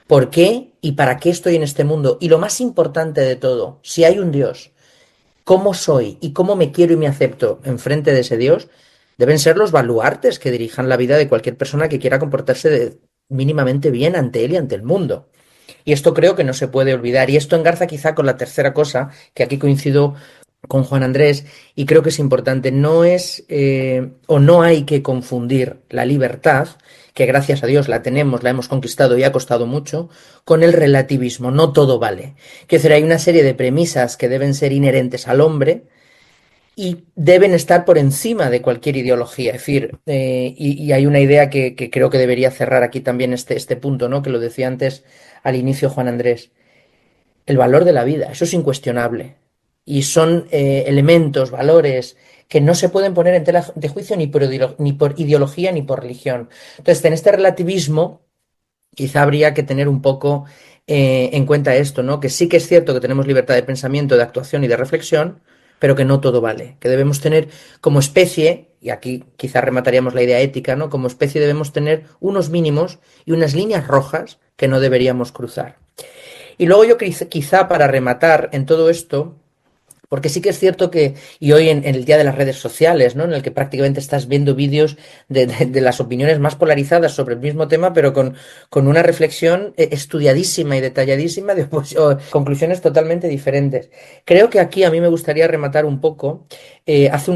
¿Por qué y para qué estoy en este mundo? Y lo más importante de todo, si hay un Dios, ¿cómo soy y cómo me quiero y me acepto enfrente de ese Dios? Deben ser los baluartes que dirijan la vida de cualquier persona que quiera comportarse mínimamente bien ante él y ante el mundo. Y esto creo que no se puede olvidar. Y esto engarza quizá con la tercera cosa, que aquí coincido con Juan Andrés, y creo que es importante. No es o no hay que confundir la libertad, que gracias a Dios la tenemos, la hemos conquistado y ha costado mucho, con el relativismo. No todo vale. Quiero decir, hay una serie de premisas que deben ser inherentes al hombre y deben estar por encima de cualquier ideología. Es decir, y hay una idea que creo que debería cerrar aquí también este punto, ¿no? Que lo decía antes al inicio Juan Andrés. El valor de la vida, eso es incuestionable. y son elementos, valores que no se pueden poner en tela de juicio ni por ideología ni por religión. Entonces, en este relativismo quizá habría que tener un poco en cuenta esto, ¿no? Que sí que es cierto que tenemos libertad de pensamiento, de actuación y de reflexión, pero que no todo vale, que debemos tener como especie, y aquí quizá remataríamos la idea ética, ¿no? Como especie debemos tener unos mínimos y unas líneas rojas que no deberíamos cruzar. Y luego yo quizá para rematar en todo esto, porque sí que es cierto que, y hoy en el día de las redes sociales, ¿no? En el que prácticamente estás viendo vídeos de las opiniones más polarizadas sobre el mismo tema, pero con una reflexión estudiadísima y detalladísima de conclusiones totalmente diferentes. Creo que aquí a mí me gustaría rematar un poco. Hace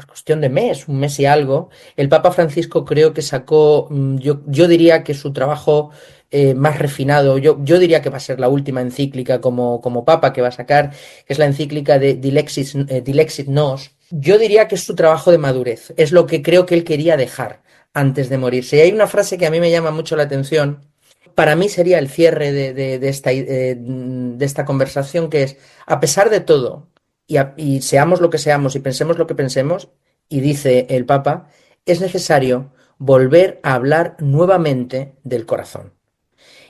cuestión de un mes y algo, el Papa Francisco creo que sacó, yo diría que su trabajo más refinado, yo diría que va a ser la última encíclica como Papa que va a sacar, que es la encíclica de Dilexit Nos. Yo diría que es su trabajo de madurez, es lo que creo que él quería dejar antes de morirse. Y hay una frase que a mí me llama mucho la atención, para mí sería el cierre de esta conversación, que es, a pesar de todo, y seamos lo que seamos y pensemos lo que pensemos, y dice el Papa, es necesario volver a hablar nuevamente del corazón.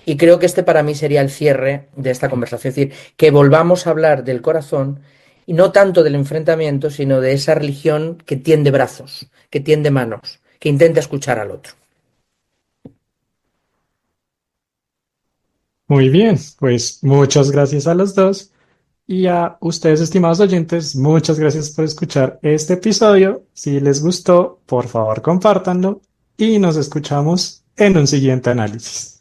Y creo que este para mí sería el cierre de esta conversación, es decir, que volvamos a hablar del corazón y no tanto del enfrentamiento, sino de esa religión que tiende brazos, que tiende manos, que intenta escuchar al otro. Muy bien, pues muchas gracias a los dos y a ustedes, estimados oyentes, muchas gracias por escuchar este episodio. Si les gustó, por favor, compártanlo y nos escuchamos en un siguiente análisis.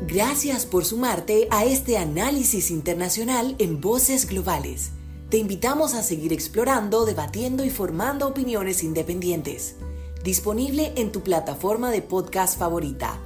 Gracias por sumarte a este análisis internacional en Voces Globales. Te invitamos a seguir explorando, debatiendo y formando opiniones independientes. Disponible en tu plataforma de podcast favorita